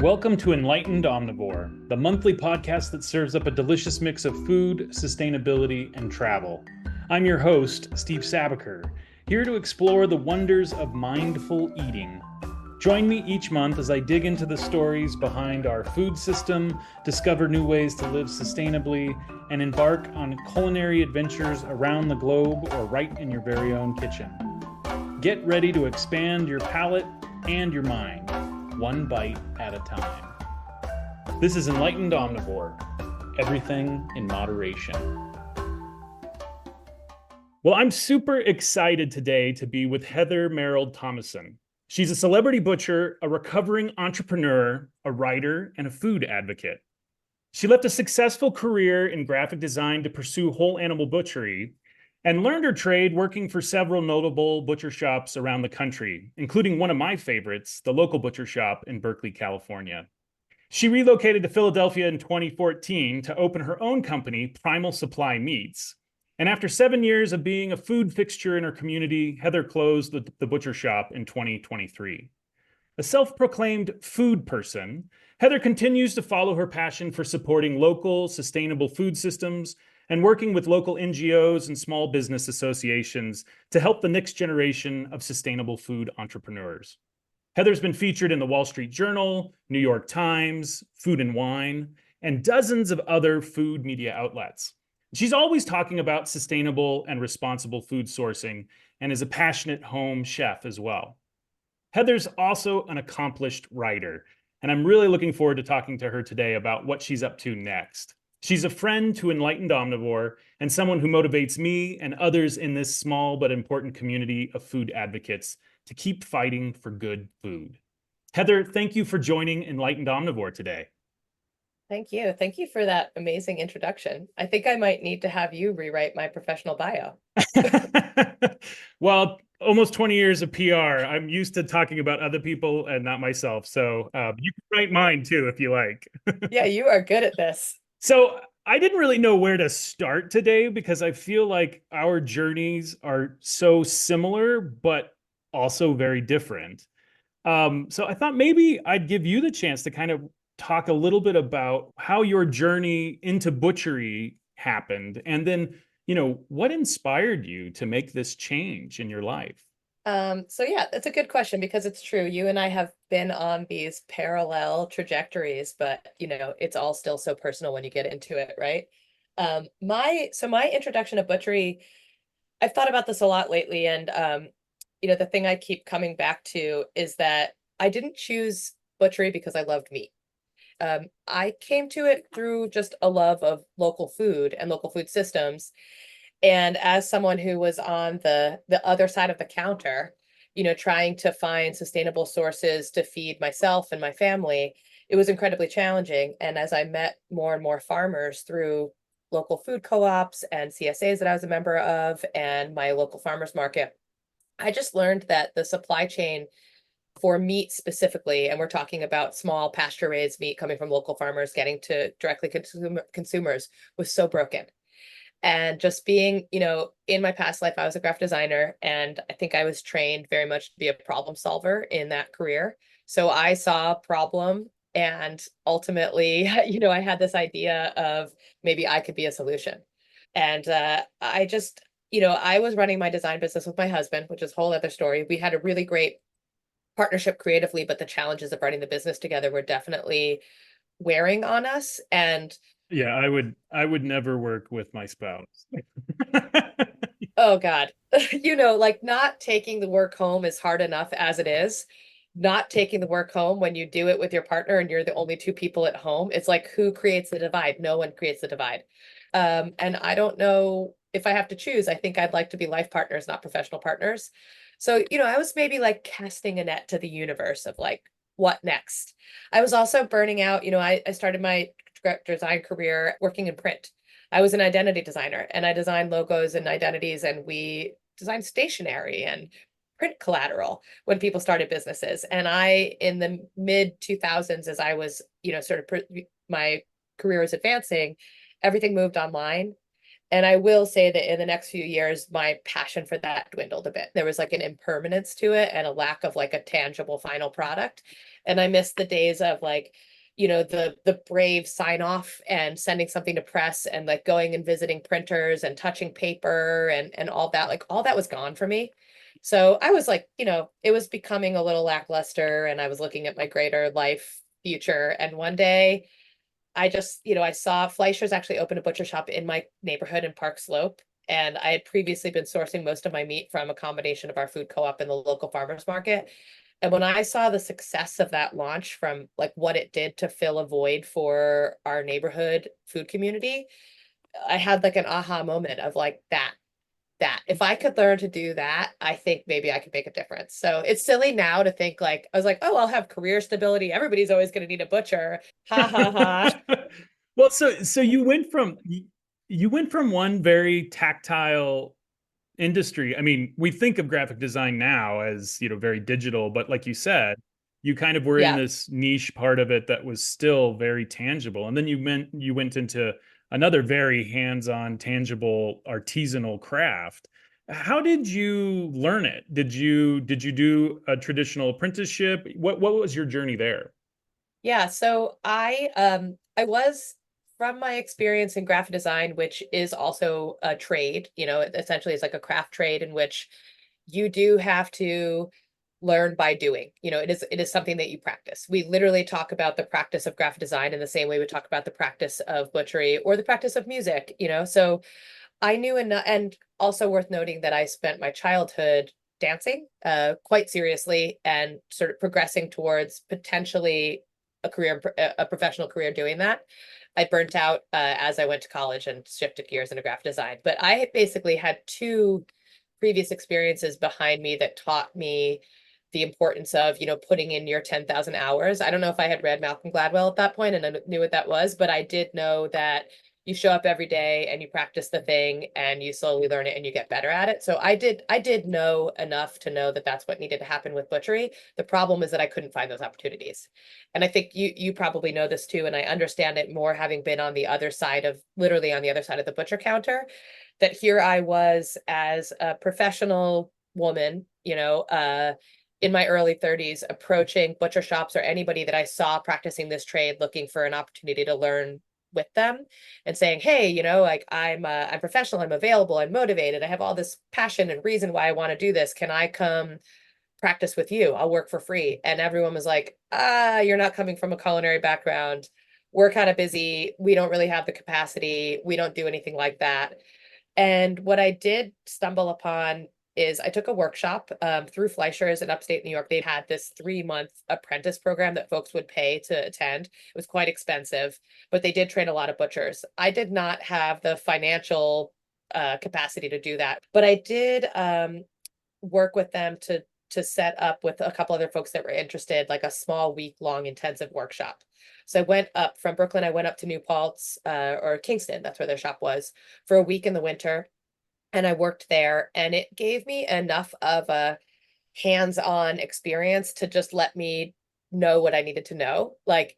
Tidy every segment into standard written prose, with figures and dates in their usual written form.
Welcome to Enlightened Omnivore, the monthly podcast that serves up a delicious mix of food, sustainability, and travel. I'm your host, Steve Sabaker, here to explore the wonders of mindful eating. Join me each month as I dig into the stories behind our food system, discover new ways to live sustainably, and embark on culinary adventures around the globe or right in your very own kitchen. Get ready to expand your palate and your mind, one bite at a time. This is Enlightened Omnivore, everything in moderation. Well, I'm super excited today to be with Heather Merrill Thomason. She's a celebrity butcher, a recovering entrepreneur, a writer, and a food advocate. She left a successful career in graphic design to pursue whole animal butchery and learned her trade working for several notable butcher shops around the country, including one of my favorites, the local butcher shop in Berkeley, California. She relocated to Philadelphia in 2014 to open her own company, Primal Supply Meats. And after 7 years of being a food fixture in her community, Heather closed the butcher shop in 2023. A self-proclaimed food person, Heather continues to follow her passion for supporting local, sustainable food systems and working with local NGOs and small business associations to help the next generation of sustainable food entrepreneurs. Heather's been featured in the Wall Street Journal, New York Times, Food and Wine, and dozens of other food media outlets. She's always talking about sustainable and responsible food sourcing and is a passionate home chef as well. Heather's also an accomplished writer, and I'm really looking forward to talking to her today about what she's up to next. She's a friend to Enlightened Omnivore and someone who motivates me and others in this small but important community of food advocates to keep fighting for good food. Heather, thank you for joining Enlightened Omnivore today. Thank you. Thank you for that amazing introduction. I think I might need to have you rewrite my professional bio. Well, almost 20 years of PR. I'm used to talking about other people and not myself. So you can write mine too, if you like. Yeah, you are good at this. So I didn't really know where to start today because I feel like our journeys are so similar, but also very different. So I thought maybe I'd give you the chance to kind of talk a little bit about how your journey into butchery happened, and then, what inspired you to make this change in your life? So yeah, that's a good question because it's true. You and I have been on these parallel trajectories, but it's all still so personal when you get into it, right? My introduction to butchery, I've thought about this a lot lately, and the thing I keep coming back to is that I didn't choose butchery because I loved meat. I came to it through just a love of local food and local food systems. And as someone who was on the other side of the counter, trying to find sustainable sources to feed myself and my family, it was incredibly challenging. And as I met more and more farmers through local food co-ops and CSAs that I was a member of and my local farmers market, I just learned that the supply chain for meat specifically, and we're talking about small pasture raised meat coming from local farmers getting to directly consumers, was so broken. And just being, in my past life, I was a graphic designer, and I think I was trained very much to be a problem solver in that career. So I saw a problem, and ultimately, I had this idea of maybe I could be a solution. And I just, I was running my design business with my husband, which is a whole other story. We had a really great partnership creatively, but the challenges of running the business together were definitely wearing on us. And Yeah, I would never work with my spouse. oh God, like not taking the work home is hard enough as it is. Not taking the work home when you do it with your partner and you're the only two people at home, it's like, who creates the divide? No one creates the divide. And I don't know if I have to choose. I think I'd like to be life partners, not professional partners. So, I was maybe like casting a net to the universe of like, what next? I was also burning out. I started my design career working in print. I was an identity designer and I designed logos and identities, and we designed stationery and print collateral when people started businesses. And I, in the mid 2000s, as I was, my career was advancing, everything moved online. And I will say that in the next few years, my passion for that dwindled a bit. There was like an impermanence to it and a lack of like a tangible final product. And I miss the days of like, the brave sign off and sending something to press and like going and visiting printers and touching paper and all that. Like all that was gone for me. So I was like, it was becoming a little lackluster and I was looking at my greater life future. And one day I just, I saw Fleischer's actually open a butcher shop in my neighborhood in Park Slope. And I had previously been sourcing most of my meat from a combination of our food co-op and the local farmers market. And when I saw the success of that launch from like what it did to fill a void for our neighborhood food community, I had like an aha moment of like that if I could learn to do that, I think maybe I could make a difference. So it's silly now to think like, I was like, oh, I'll have career stability. Everybody's always going to need a butcher. Ha ha ha. Well, so you went from one very tactile industry. I mean, we think of graphic design now as, very digital, but like you said, you kind of were in Yeah. this niche part of it that was still very tangible. And then you went into another very hands-on, tangible, artisanal craft. How did you learn it? Did you do a traditional apprenticeship? What was your journey there? Yeah, so I was from my experience in graphic design, which is also a trade, it essentially is like a craft trade in which you do have to learn by doing. It is something that you practice. We literally talk about the practice of graphic design in the same way we talk about the practice of butchery or the practice of music. So I knew enough, and also worth noting that I spent my childhood dancing quite seriously and sort of progressing towards potentially a professional career doing that. I burnt out as I went to college and shifted gears into graphic design. But I basically had two previous experiences behind me that taught me the importance of, putting in your 10,000 hours. I don't know if I had read Malcolm Gladwell at that point and I knew what that was, but I did know that you show up every day and you practice the thing and you slowly learn it and you get better at it. So I did know enough to know that that's what needed to happen with butchery. The problem is that I couldn't find those opportunities. And I think you probably know this too, and I understand it more having been on the other side of literally on the other side of the butcher counter, that here I was as a professional woman, in my early 30s, approaching butcher shops or anybody that I saw practicing this trade, looking for an opportunity to learn with them and saying, hey, like I'm professional, I'm available, I'm motivated, I have all this passion and reason why I want to do this. Can I come practice with you? I'll work for free. And everyone was like, you're not coming from a culinary background. We're kind of busy. We don't really have the capacity. We don't do anything like that. And what I did stumble upon is I took a workshop through Fleischer's in upstate New York. They had this 3-month apprentice program that folks would pay to attend. It was quite expensive, but they did train a lot of butchers. I did not have the financial capacity to do that, but I did work with them to set up with a couple other folks that were interested, like a small week-long intensive workshop. So I went up from Brooklyn, I went up to New Paltz or Kingston, that's where their shop was, for a week in the winter. And I worked there, and it gave me enough of a hands-on experience to just let me know what I needed to know. Like,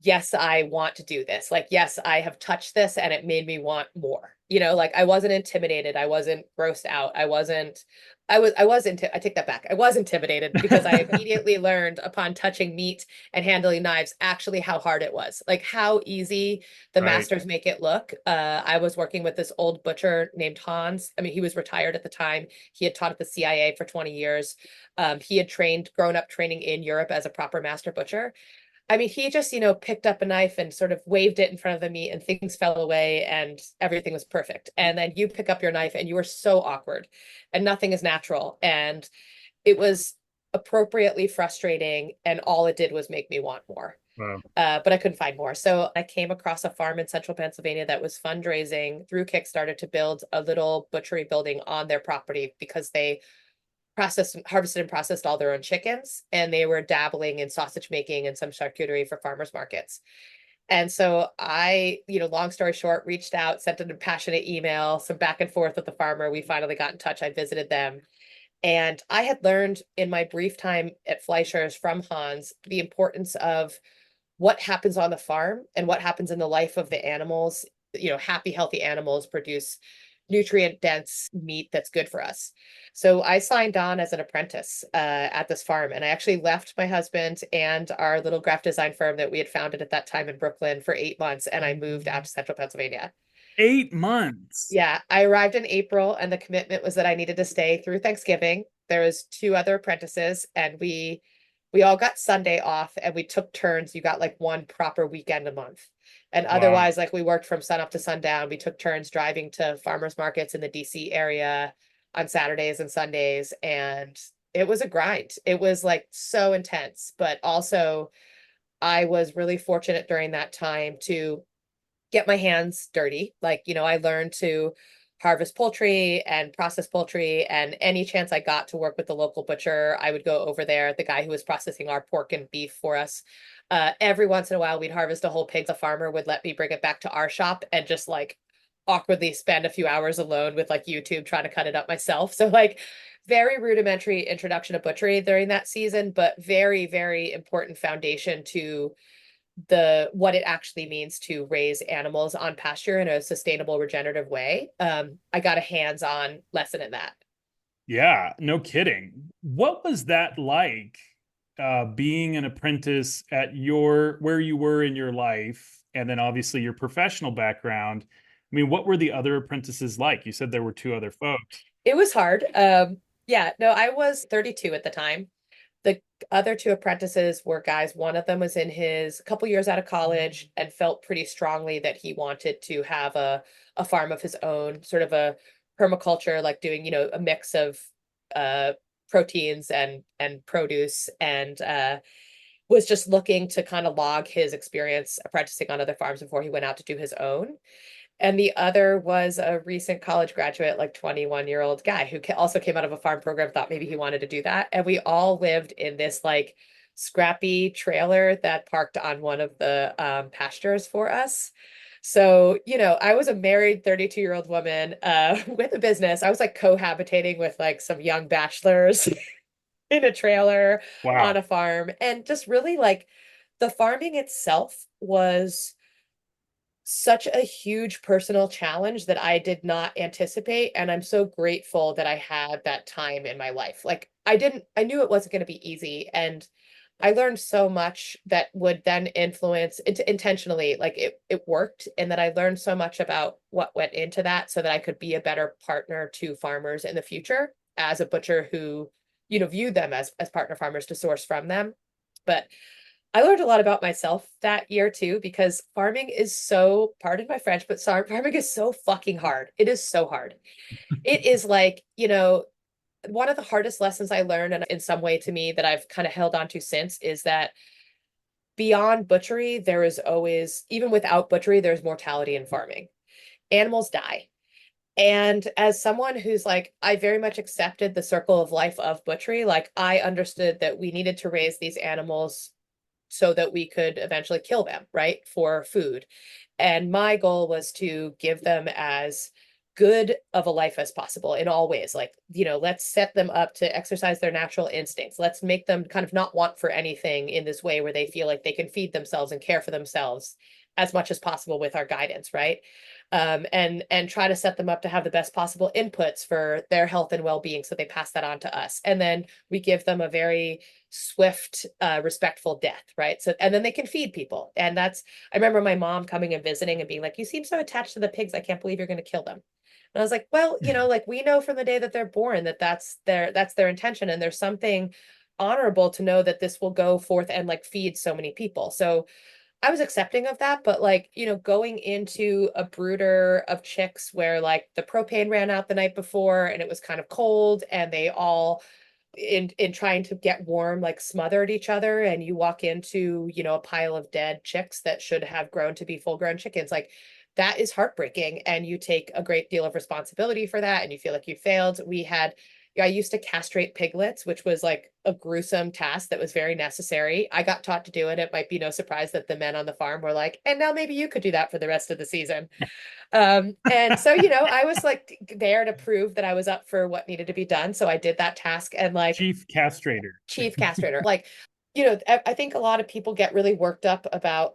yes, I want to do this. Like, yes, I have touched this and it made me want more. Like I wasn't intimidated. I wasn't grossed out. I take that back. I was intimidated because I immediately learned upon touching meat and handling knives actually how hard it was, like how easy the Right. masters make it look. I was working with this old butcher named Hans. I mean, he was retired at the time. He had taught at the CIA for 20 years. He had grown up training in Europe as a proper master butcher. I mean, he just, picked up a knife and sort of waved it in front of the meat and things fell away and everything was perfect. And then you pick up your knife and you are so awkward and nothing is natural. And it was appropriately frustrating. And all it did was make me want more. Wow. But I couldn't find more. So I came across a farm in central Pennsylvania that was fundraising through Kickstarter to build a little butchery building on their property because they harvested and processed all their own chickens, and they were dabbling in sausage making and some charcuterie for farmers markets. And so I, long story short, reached out, sent a passionate email, some back and forth with the farmer. We finally got in touch. I visited them. And I had learned in my brief time at Fleischer's from Hans the importance of what happens on the farm and what happens in the life of the animals happy, healthy animals produce nutrient dense meat that's good for us. So I signed on as an apprentice at this farm, and I actually left my husband and our little graphic design firm that we had founded at that time in Brooklyn for 8 months, and I moved out to central Pennsylvania. 8 months. Yeah, I arrived in April, and the commitment was that I needed to stay through Thanksgiving. There was two other apprentices, and we all got Sunday off, and we took turns. You got like one proper weekend a month. And Wow. otherwise, like we worked from sun up to sundown. We took turns driving to farmers markets in the DC area on Saturdays and Sundays, and it was a grind. It was like so intense, but also I was really fortunate during that time to get my hands dirty. Like, I learned to harvest poultry and process poultry, and any chance I got to work with the local butcher, I would go over there, the guy who was processing our pork and beef for us. Every once in a while, we'd harvest a whole pig. The farmer would let me bring it back to our shop and just like awkwardly spend a few hours alone with like YouTube trying to cut it up myself. So like very rudimentary introduction to butchery during that season, but very, very important foundation to the what it actually means to raise animals on pasture in a sustainable regenerative way. I got a hands-on lesson in that. Yeah, no kidding. What was that like, being an apprentice at your where you were in your life, and then obviously your professional background? I mean, what were the other apprentices like? You said there were two other folks. It was hard. Yeah, no, I was 32 at the time. The other two apprentices were guys. One of them was in his a couple years out of college and felt pretty strongly that he wanted to have a farm of his own, sort of a permaculture, like doing, a mix of uh proteins and produce, and was just looking to kind of log his experience apprenticing on other farms before he went out to do his own. And the other was a recent college graduate, like 21-year-old guy who also came out of a farm program, thought maybe he wanted to do that. And we all lived in this like scrappy trailer that parked on one of the pastures for us. So, I was a married 32-year-old woman with a business. I was like cohabitating with like some young bachelors in a trailer on Wow. a farm. And just really like the farming itself was such a huge personal challenge that I did not anticipate. And I'm so grateful that I had that time in my life. Like I knew it wasn't going to be easy. And I learned so much that would then influence intentionally, like it worked. And that I learned so much about what went into that so that I could be a better partner to farmers in the future as a butcher who, viewed them as partner farmers to source from them. But I learned a lot about myself that year too, because farming is so, pardon my French, but sorry, farming is so fucking hard. It is so hard. It is like, one of the hardest lessons I learned, and in some way to me that I've kind of held on to since, is that beyond butchery, there is always, even without butchery, there's mortality in farming. Animals die. And as someone who's like, I very much accepted the circle of life of butchery, like I understood that we needed to raise these animals so that we could eventually kill them, right, for food. And my goal was to give them as good of a life as possible in all ways. Like, let's set them up to exercise their natural instincts. Let's make them kind of not want for anything in this way where they feel like they can feed themselves and care for themselves as much as possible with our guidance, right? And try to set them up to have the best possible inputs for their health and well-being so they pass that on to us. And then we give them a very swift, respectful death, right? So, and then they can feed people. And I remember my mom coming and visiting and being like, you seem so attached to the pigs. I can't believe you're going to kill them. And I was like, well, like we know from the day that they're born that that's their intention. And there's something honorable to know that this will go forth and like feed so many people. So I was accepting of that, but like, going into a brooder of chicks where like the propane ran out the night before and it was kind of cold and they all in trying to get warm, like smothered each other, and you walk into, a pile of dead chicks that should have grown to be full-grown chickens, like that is heartbreaking. And you take a great deal of responsibility for that and you feel like you failed. I used to castrate piglets, which was like a gruesome task that was very necessary. I got taught to do it. It might be no surprise that the men on the farm were like, and now maybe you could do that for the rest of the season. And so, I was like there to prove that I was up for what needed to be done. So I did that task, and like Chief castrator. chief castrator, like, I think a lot of people get really worked up about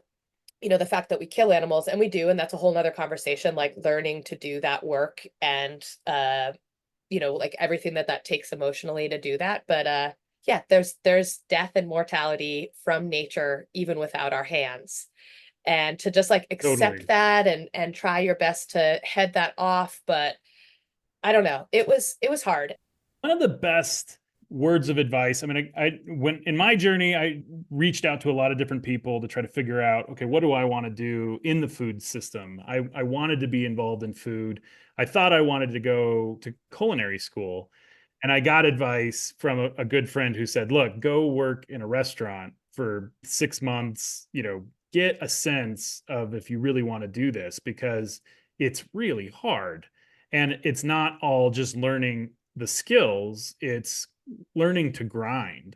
the fact that we kill animals, and we do, and that's a whole nother conversation, like learning to do that work and like everything that takes emotionally to do that. But yeah, there's death and mortality from nature even without our hands. And to just like accept Totally. that and try your best to head that off. But I don't know. It was hard. One of the best words of advice. I mean, I when in my journey, I reached out to a lot of different people to try to figure out, okay, what do I want to do in the food system? I wanted to be involved in food. I thought I wanted to go to culinary school. And I got advice from a good friend who said, look, go work in a restaurant for 6 months, get a sense of if you really want to do this because it's really hard. And it's not all just learning the skills, it's learning to grind.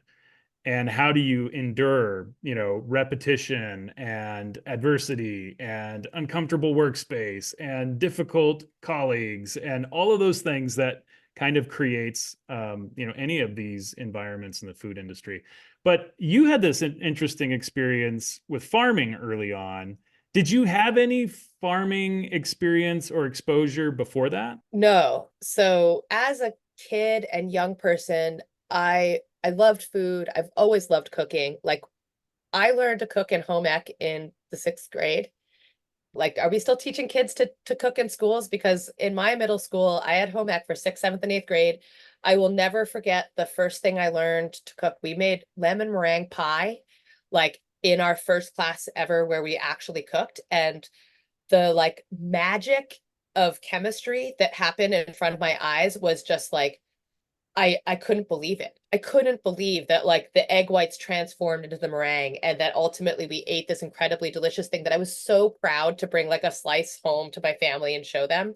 And how do you endure, repetition and adversity and uncomfortable workspace and difficult colleagues and all of those things that kind of creates, any of these environments in the food industry. But you had this interesting experience with farming early on. Did you have any farming experience or exposure before that? No. So as a kid and young person, I loved food. I've always loved cooking. Like I learned to cook in home ec in the 6th grade. Like, are we still teaching kids to cook in schools? Because in my middle school, I had home ec for 6th, 7th, and 8th grade. I will never forget the first thing I learned to cook. We made lemon meringue pie, like in our first class ever where we actually cooked. And the like magic of chemistry that happened in front of my eyes was just like I couldn't believe it. I couldn't believe that like the egg whites transformed into the meringue and that ultimately we ate this incredibly delicious thing that I was so proud to bring like a slice home to my family and show them.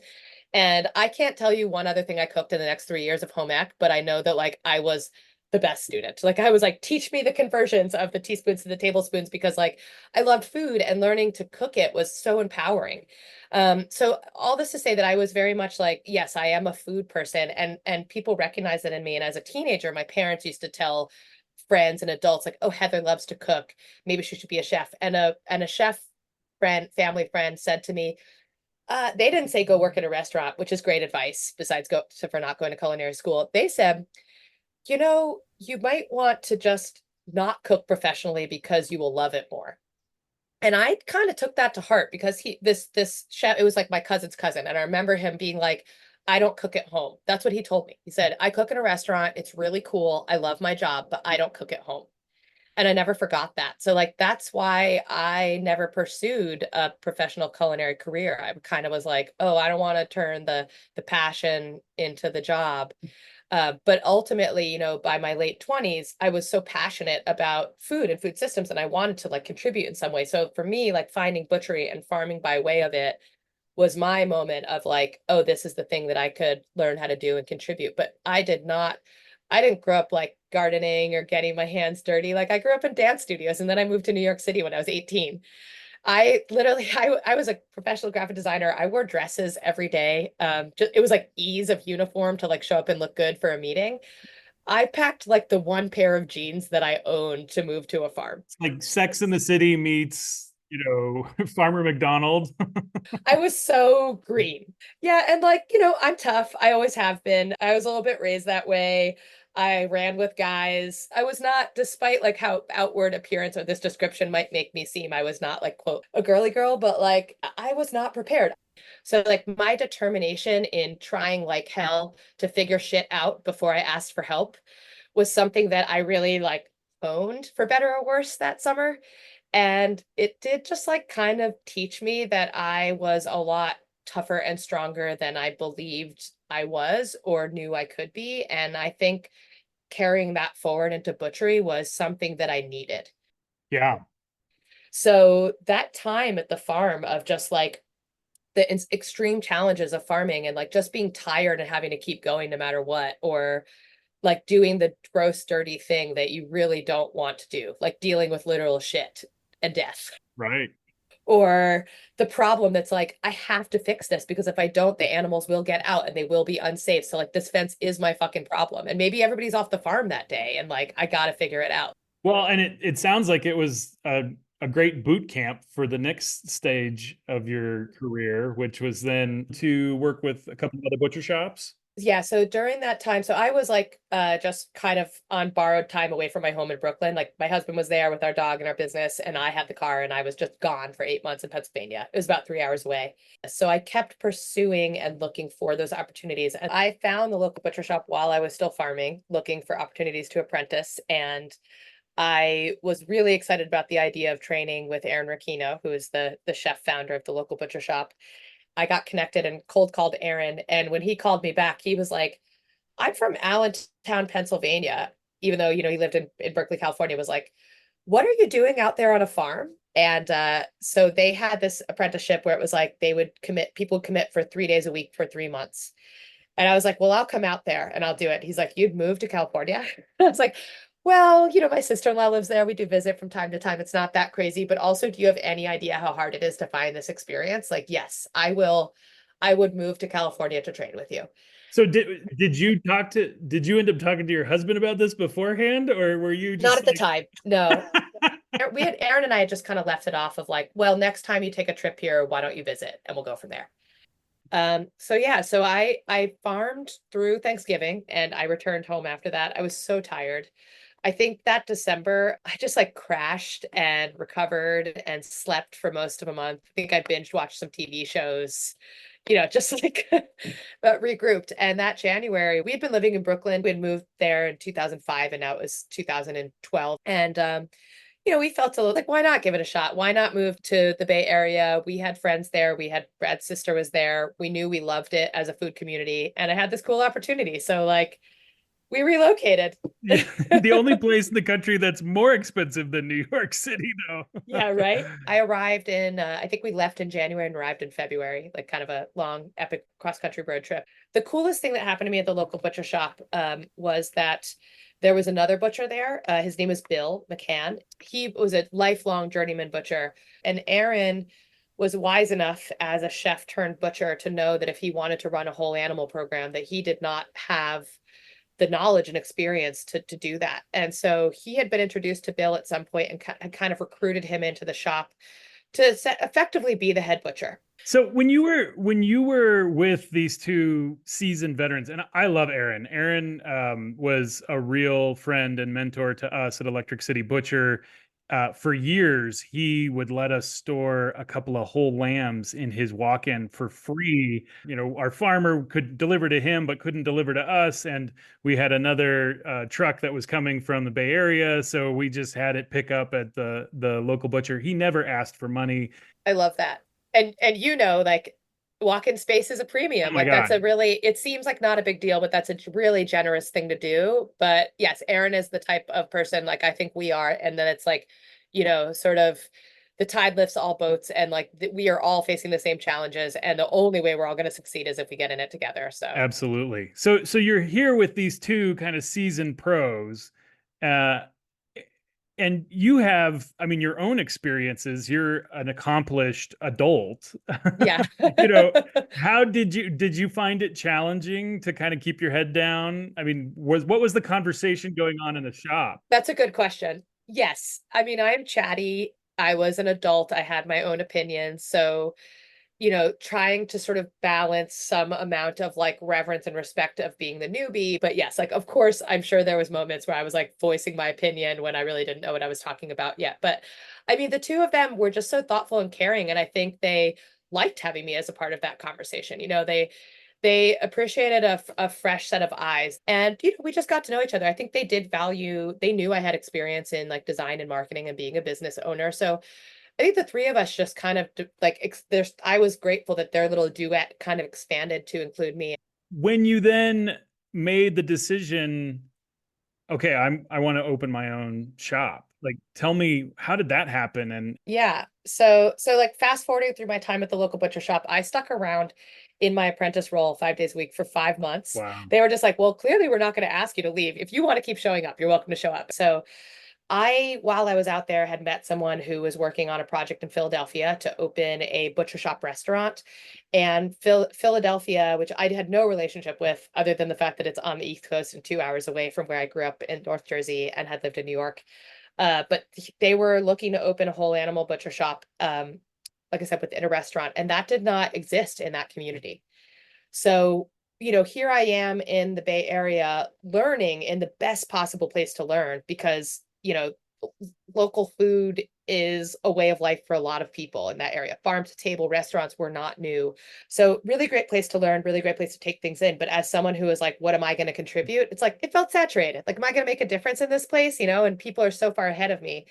And I can't tell you one other thing I cooked in the next 3 years of home ec, but I know that like I was the best student. Like I was like, teach me the conversions of the teaspoons to the tablespoons because like I loved food and learning to cook it was so empowering. So all this to say that I was very much like, yes, I am a food person and people recognize it in me. And as a teenager, my parents used to tell friends and adults like, oh, Heather loves to cook. Maybe she should be a chef. And a chef friend, family friend said to me, they didn't say go work in a restaurant, which is great advice, besides for not going to culinary school. They said, you might want to just not cook professionally because you will love it more. And I kind of took that to heart because this chef, it was like my cousin's cousin. And I remember him being like, I don't cook at home. That's what he told me. He said, I cook in a restaurant. It's really cool. I love my job, but I don't cook at home. And I never forgot that. So like that's why I never pursued a professional culinary career. I kind of was like, oh, I don't want to turn the passion into the job. But ultimately, by my late 20s, I was so passionate about food and food systems, and I wanted to like contribute in some way. So for me, like finding butchery and farming by way of it was my moment of like, oh, this is the thing that I could learn how to do and contribute. But I didn't grow up like gardening or getting my hands dirty. Like I grew up in dance studios, and then I moved to New York City when I was 18. I literally, I was a professional graphic designer. I wore dresses every day. It was like ease of uniform to like show up and look good for a meeting. I packed like the one pair of jeans that I owned to move to a farm. It's like Sex in the City meets, Farmer McDonald. I was so green. Yeah, and like, I'm tough. I always have been. I was a little bit raised that way. I ran with guys. I was not, despite like how outward appearance or this description might make me seem, I was not like, quote, a girly girl, but like I was not prepared. So like my determination in trying like hell to figure shit out before I asked for help was something that I really like owned for better or worse that summer. And it did just like kind of teach me that I was a lot tougher and stronger than I believed I was or knew I could be. And I think carrying that forward into butchery was something that I needed. Yeah, So that time at the farm of just like the extreme challenges of farming and like just being tired and having to keep going no matter what, or like doing the gross, dirty thing that you really don't want to do, like dealing with literal shit and death. right. Or the problem that's like, I have to fix this because if I don't, the animals will get out and they will be unsafe. So like this fence is my fucking problem. And maybe everybody's off the farm that day and like I gotta figure it out. Well, and it sounds like it was a great boot camp for the next stage of your career, which was then to work with a couple of other butcher shops. Yeah, so during that time, so I was like just kind of on borrowed time away from my home in Brooklyn. Like my husband was there with our dog and our business, and I had the car and I was just gone for 8 months in Pennsylvania. It was about 3 hours away. So I kept pursuing and looking for those opportunities. And I found the local butcher shop while I was still farming, looking for opportunities to apprentice. And I was really excited about the idea of training with Aaron Ricchino, who is the chef founder of the local butcher shop. I got connected and cold called Aaron. And when he called me back, he was like, I'm from Allentown, Pennsylvania, even though, he lived in Berkeley, California, was like, what are you doing out there on a farm? And so they had this apprenticeship where it was like people would commit for 3 days a week for 3 months. And I was like, well, I'll come out there and I'll do it. He's like, you'd move to California? I was like, well, my sister-in-law lives there. We do visit from time to time. It's not that crazy, but also, do you have any idea how hard it is to find this experience? Like, yes, I will. I would move to California to train with you. So did you end up talking to your husband about this beforehand, or were you Not just at the time. No. Aaron and I had just kind of left it off of like, well, next time you take a trip here, why don't you visit? And we'll go from there. So yeah, so I farmed through Thanksgiving and I returned home after that. I was so tired. I think that December, I just like crashed and recovered and slept for most of a month. I think I binge watched some TV shows, just like regrouped. And that January, we had been living in Brooklyn. We had moved there in 2005 and now it was 2012. And we felt a little like, why not give it a shot? Why not move to the Bay Area? We had friends there. Brad's sister was there. We knew we loved it as a food community. And I had this cool opportunity. So like we relocated. Yeah, the only place in the country that's more expensive than New York City, though. Yeah, right. I arrived I think we left in January and arrived in February, like kind of a long, epic cross-country road trip. The coolest thing that happened to me at the local butcher shop was that there was another butcher there. His name was Bill McCann. He was a lifelong journeyman butcher. And Aaron was wise enough as a chef turned butcher to know that if he wanted to run a whole animal program, that he did not have the knowledge and experience to do that. And so he had been introduced to Bill at some point and kind of recruited him into the shop to effectively be the head butcher. So when you were with these two seasoned veterans, and I love Aaron. Aaron was a real friend and mentor to us at Electric City Butcher. For years, he would let us store a couple of whole lambs in his walk-in for free. Our farmer could deliver to him, but couldn't deliver to us. And we had another truck that was coming from the Bay Area, so we just had it pick up at the local butcher. He never asked for money. I love that. And like walk-in space is a premium. Oh my Like that's God. it seems like not a big deal, but that's a really generous thing to do. But yes, Aaron is the type of person like I think we are. And then it's like, sort of the tide lifts all boats and like we are all facing the same challenges. And the only way we're all going to succeed is if we get in it together. So Absolutely. So you're here with these two kind of seasoned pros. Uh, and you have, I mean, your own experiences. You're an accomplished adult. yeah. you know how did you find it challenging to kind of keep your head down? I mean, what was the conversation going on in the shop? That's a good question. Yes. I mean, I'm chatty. I was an adult. I had my own opinions. So, trying to sort of balance some amount of like reverence and respect of being the newbie. But yes, like, of course, I'm sure there was moments where I was like voicing my opinion when I really didn't know what I was talking about yet. But I mean, the two of them were just so thoughtful and caring. And I think they liked having me as a part of that conversation. They appreciated a fresh set of eyes and we just got to know each other. I think they knew I had experience in like design and marketing and being a business owner. So I think the three of us just kind of I was grateful that their little duet kind of expanded to include me. When you then made the decision, okay, I want to open my own shop. Like, tell me, how did that happen? And Yeah. So like fast forwarding through my time at the local butcher shop, I stuck around in my apprentice role 5 days a week for 5 months. wow. They were just like, well, clearly we're not going to ask you to leave. If you want to keep showing up, you're welcome to show up. So while I was out there, had met someone who was working on a project in Philadelphia to open a butcher shop restaurant. And Philadelphia, which I had no relationship with other than the fact that it's on the East Coast and 2 hours away from where I grew up in North Jersey and had lived in New York. But they were looking to open a whole animal butcher shop, like I said, within a restaurant, and that did not exist in that community. So, here I am in the Bay Area learning in the best possible place to learn because, local food is a way of life for a lot of people in that area. Farm to table restaurants were not new. So, really great place to learn, really great place to take things in. But as someone who is like, what am I going to contribute? It's like, it felt saturated. Like, am I going to make a difference in this place? And people are so far ahead of me.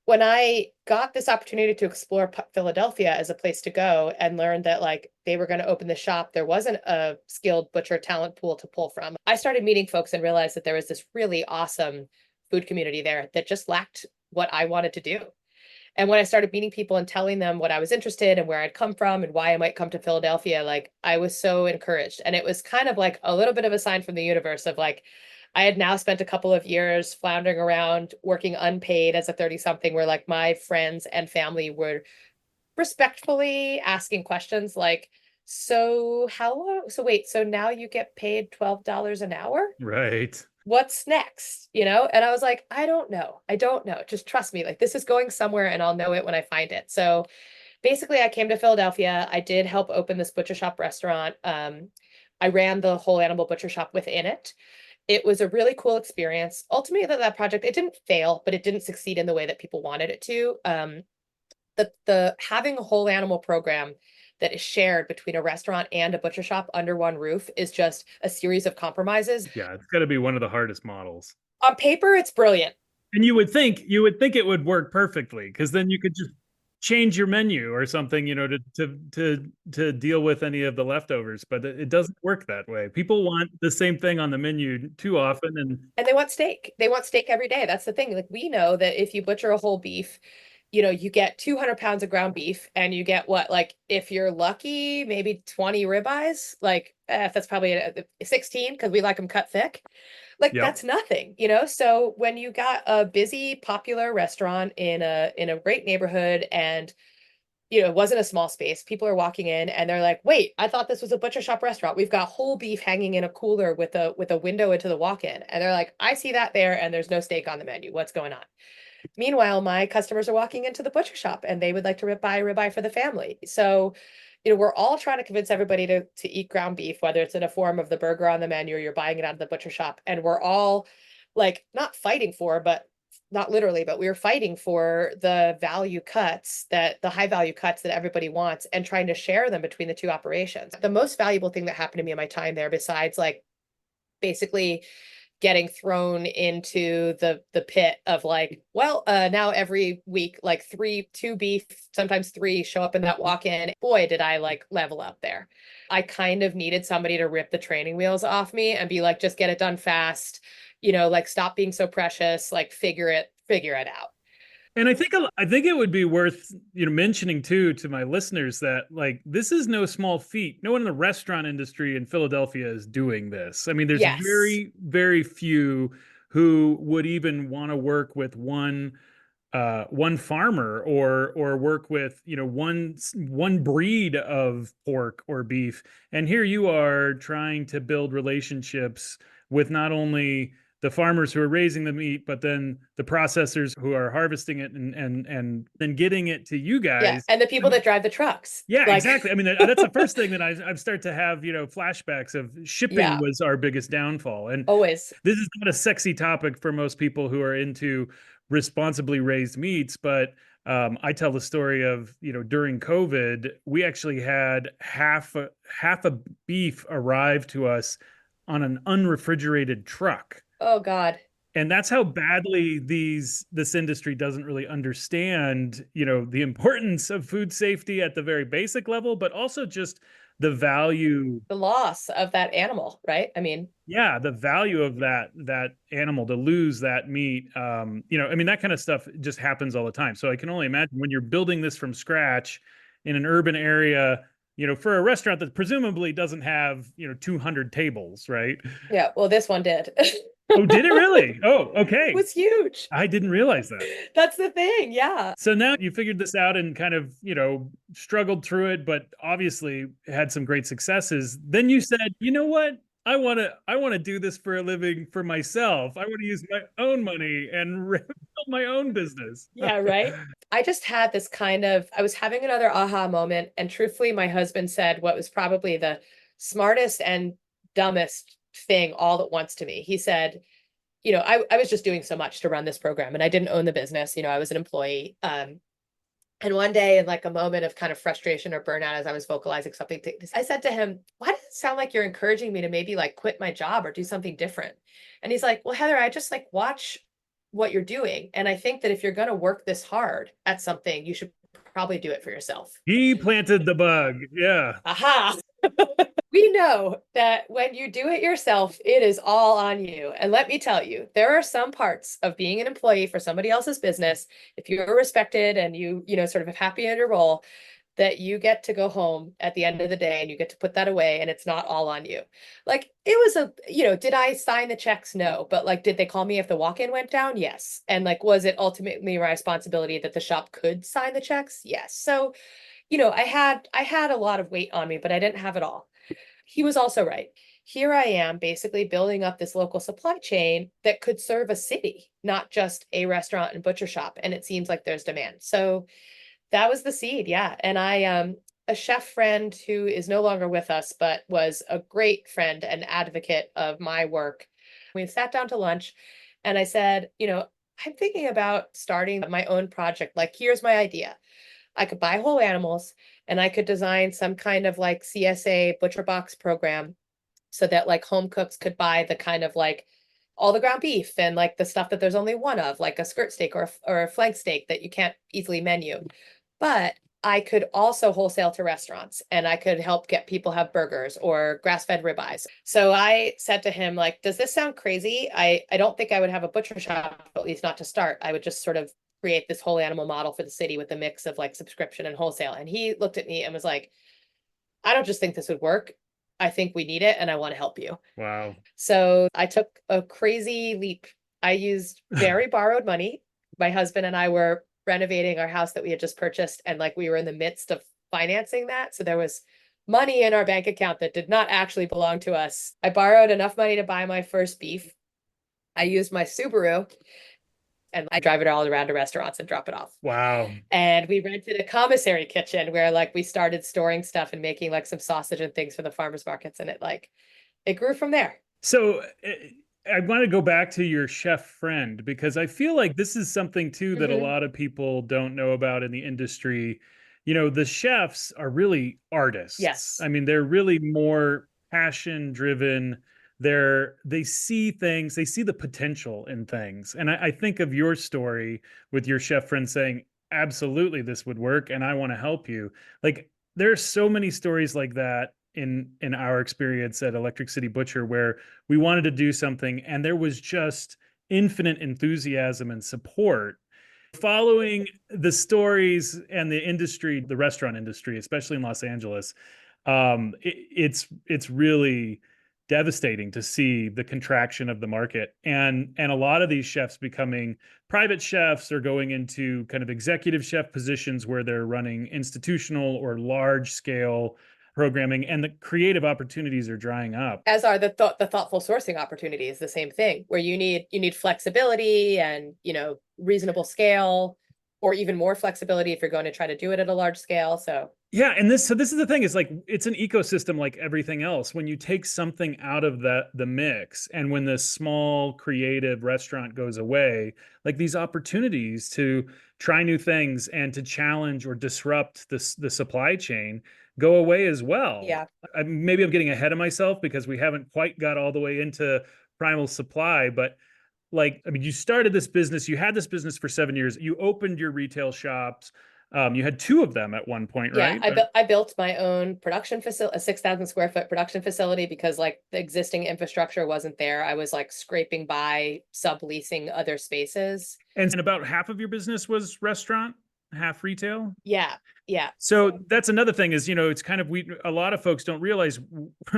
When I got this opportunity to explore Philadelphia as a place to go and learned that like they were going to open the shop, there wasn't a skilled butcher talent pool to pull from. I started meeting folks and realized that there was this really awesome food community there that just lacked what I wanted to do. And when I started meeting people and telling them what I was interested and where I'd come from and why I might come to Philadelphia, like I was so encouraged. And it was kind of like a little bit of a sign from the universe of like, I had now spent a couple of years floundering around working unpaid as a 30 something, where like my friends and family were respectfully asking questions like, so wait, so now you get paid $12 an hour? Right. What's next? And I was like, I don't know. Just trust me. Like this is going somewhere and I'll know it when I find it. So basically I came to Philadelphia. I did help open this butcher shop restaurant. I ran the whole animal butcher shop within it. It was a really cool experience. Ultimately, that project, it didn't fail, but it didn't succeed in the way that people wanted it to. The having a whole animal program that is shared between a restaurant and a butcher shop under one roof is just a series of compromises. Yeah, it's got to be one of the hardest models. On paper, it's brilliant. And you would think it would work perfectly because then you could just change your menu or something, to deal with any of the leftovers. But it doesn't work that way. People want the same thing on the menu too often, And they want steak. They want steak every day. That's the thing. Like we know that if you butcher a whole beef, you get 200 pounds of ground beef and you get what, like, if you're lucky, maybe 20 ribeyes, like that's probably 16 because we like them cut thick. Like yep. that's nothing. So when you got a busy, popular restaurant in a great neighborhood and it wasn't a small space, people are walking in and they're like, wait, I thought this was a butcher shop restaurant. We've got whole beef hanging in a cooler with a window into the walk-in. And they're like, I see that there and there's no steak on the menu. What's going on? Meanwhile, my customers are walking into the butcher shop and they would like to buy ribeye for the family. So, we're all trying to convince everybody to eat ground beef, whether it's in a form of the burger on the menu or you're buying it out of the butcher shop. And we're all like not fighting for, but not literally, but we're fighting for the high value cuts that everybody wants and trying to share them between the two operations. The most valuable thing that happened to me in my time there, besides like basically getting thrown into the pit of like, well, now every week, like two beef, sometimes three show up in that walk-in. Boy, did I like level up there. I kind of needed somebody to rip the training wheels off me and be like, just get it done fast, like stop being so precious, like figure it out. And I think it would be worth mentioning too to my listeners that like this is no small feat. No one in the restaurant industry in Philadelphia is doing this. I mean, there's Yes. very, very few who would even want to work with one farmer or work with one breed of pork or beef. And here you are trying to build relationships with not only the farmers who are raising the meat, but then the processors who are harvesting it and then getting it to you guys. Yeah, and the people that drive the trucks. Yeah, like, exactly. I mean, that's the first thing that I've started to have, flashbacks of shipping was our biggest downfall. And always. This is not a sexy topic for most people who are into responsibly raised meats, but I tell the story of, during COVID, we actually had half a beef arrive to us on an unrefrigerated truck. Oh God. And that's how badly this industry doesn't really understand, the importance of food safety at the very basic level, but also just the value, the loss of that animal, right? I mean, yeah, the value of that animal, to lose that meat. I mean, that kind of stuff just happens all the time. So I can only imagine when you're building this from scratch in an urban area, for a restaurant that presumably doesn't have, 200 tables, right? Yeah, well, this one did. Oh, did it really? Oh, okay. It was huge. I didn't realize that. That's the thing. Yeah. So now you figured this out and kind of, struggled through it, but obviously had some great successes. Then you said, you know what? I want to do this for a living for myself. I want to use my own money and build my own business. Yeah, right. I just had this kind of, I was having another aha moment. And truthfully, my husband said what was probably the smartest and dumbest thing all at once to me. He said, I was just doing so much to run this program and I didn't own the business. I was an employee. And one day, in like a moment of kind of frustration or burnout, as I was vocalizing something, I said to him, "Why does it sound like you're encouraging me to maybe like quit my job or do something different?" And he's like, "Well, Heather, I just like watch what you're doing. And I think that if you're going to work this hard at something, you should probably do it for yourself." He planted the bug. Yeah. Aha. We know that when you do it yourself, it is all on you. And let me tell you, there are some parts of being an employee for somebody else's business, if you're respected and sort of happy in your role, that you get to go home at the end of the day and you get to put that away and it's not all on you. Like it was did I sign the checks? No. But like, did they call me if the walk-in went down? Yes. And like, was it ultimately my responsibility that the shop could sign the checks? Yes. So, I had a lot of weight on me, but I didn't have it all. He was also right. Here I am basically building up this local supply chain that could serve a city, not just a restaurant and butcher shop. And it seems like there's demand. So that was the seed. Yeah. And a chef friend who is no longer with us, but was a great friend and advocate of my work. We sat down to lunch and I said, I'm thinking about starting my own project. Like, here's my idea. I could buy whole animals and I could design some kind of like CSA butcher box program so that like home cooks could buy the kind of like all the ground beef and like the stuff that there's only one of, like a skirt steak or a flank steak that you can't easily menu. But I could also wholesale to restaurants and I could help get people have burgers or grass-fed ribeyes. So I said to him, like, does this sound crazy? I don't think I would have a butcher shop, at least not to start. I would just sort of create this whole animal model for the city with a mix of like subscription and wholesale. And he looked at me and was like, I don't just think this would work. I think we need it and I want to help you. Wow. So I took a crazy leap. I used very borrowed money. My husband and I were renovating our house that we had just purchased, and like we were in the midst of financing that. So there was money in our bank account that did not actually belong to us. I borrowed enough money to buy my first beef. I used my Subaru and I drive it all around to restaurants and drop it off. Wow. And we rented a commissary kitchen where like we started storing stuff and making like some sausage and things for the farmers markets. And it grew from there. So I want to go back to your chef friend because I feel like this is something too that a lot of people don't know about in the industry. The chefs are really artists. Yes. I mean, they're really more passion driven. They see things, they see the potential in things. And I think of your story with your chef friend saying, absolutely, this would work and I want to help you. Like there's so many stories like that in our experience at Electric City Butcher where we wanted to do something and there was just infinite enthusiasm and support. Following the stories and the industry, the restaurant industry, especially in Los Angeles, it's really devastating to see the contraction of the market and a lot of these chefs becoming private chefs or going into kind of executive chef positions where they're running institutional or large scale programming and the creative opportunities are drying up. As are the thoughtful sourcing opportunities, the same thing, where you need flexibility and, reasonable scale, or even more flexibility if you're going to try to do it at a large scale. So yeah, and this is the thing, is like it's an ecosystem like everything else. When you take something out of the mix and when the small creative restaurant goes away, like these opportunities to try new things and to challenge or disrupt the supply chain go away as well. yeah. Maybe I'm getting ahead of myself because we haven't quite got all the way into primal supply, but like, I mean, you started this business, you had this business for 7 years, you opened your retail shops. You had two of them at one point, Yeah, right? I built my own production facility, a 6,000 square foot production facility, because like the existing infrastructure wasn't there. I was like scraping by subleasing other spaces. And about half of your business was restaurant, half retail. Yeah, yeah. So that's another thing is, it's kind of a lot of folks don't realize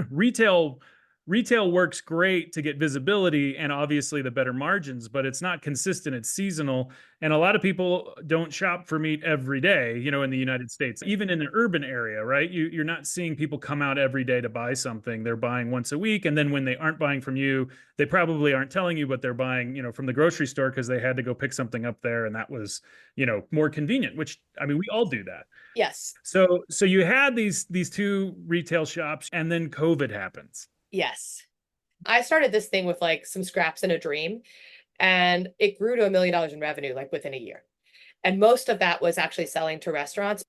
retail retail works great to get visibility and obviously the better margins, but it's not consistent. It's seasonal. And a lot of people don't shop for meat every day, in the United States, even in an urban area, right? You're not seeing people come out every day to buy something. They're buying once a week. And then when they aren't buying from you, they probably aren't telling you, but they're buying, from the grocery store because they had to go pick something up there. And that was, more convenient, which, I mean, we all do that. Yes. So you had these two retail shops and then COVID happens. Yes. I started this thing with like some scraps and a dream, and it grew to $1 million in revenue like within a year. And most of that was actually selling to restaurants.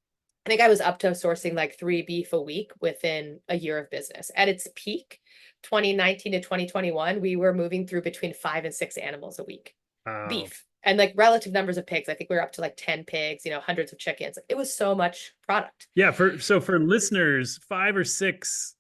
I think I was up to sourcing like 3 beef a week within a year of business. At its peak, 2019 to 2021, we were moving through between 5 and 6 animals a week. Wow. Beef. And like relative numbers of pigs. I think we were up to like 10 pigs, hundreds of chickens. It was so much product. Yeah, for listeners, 5 or 6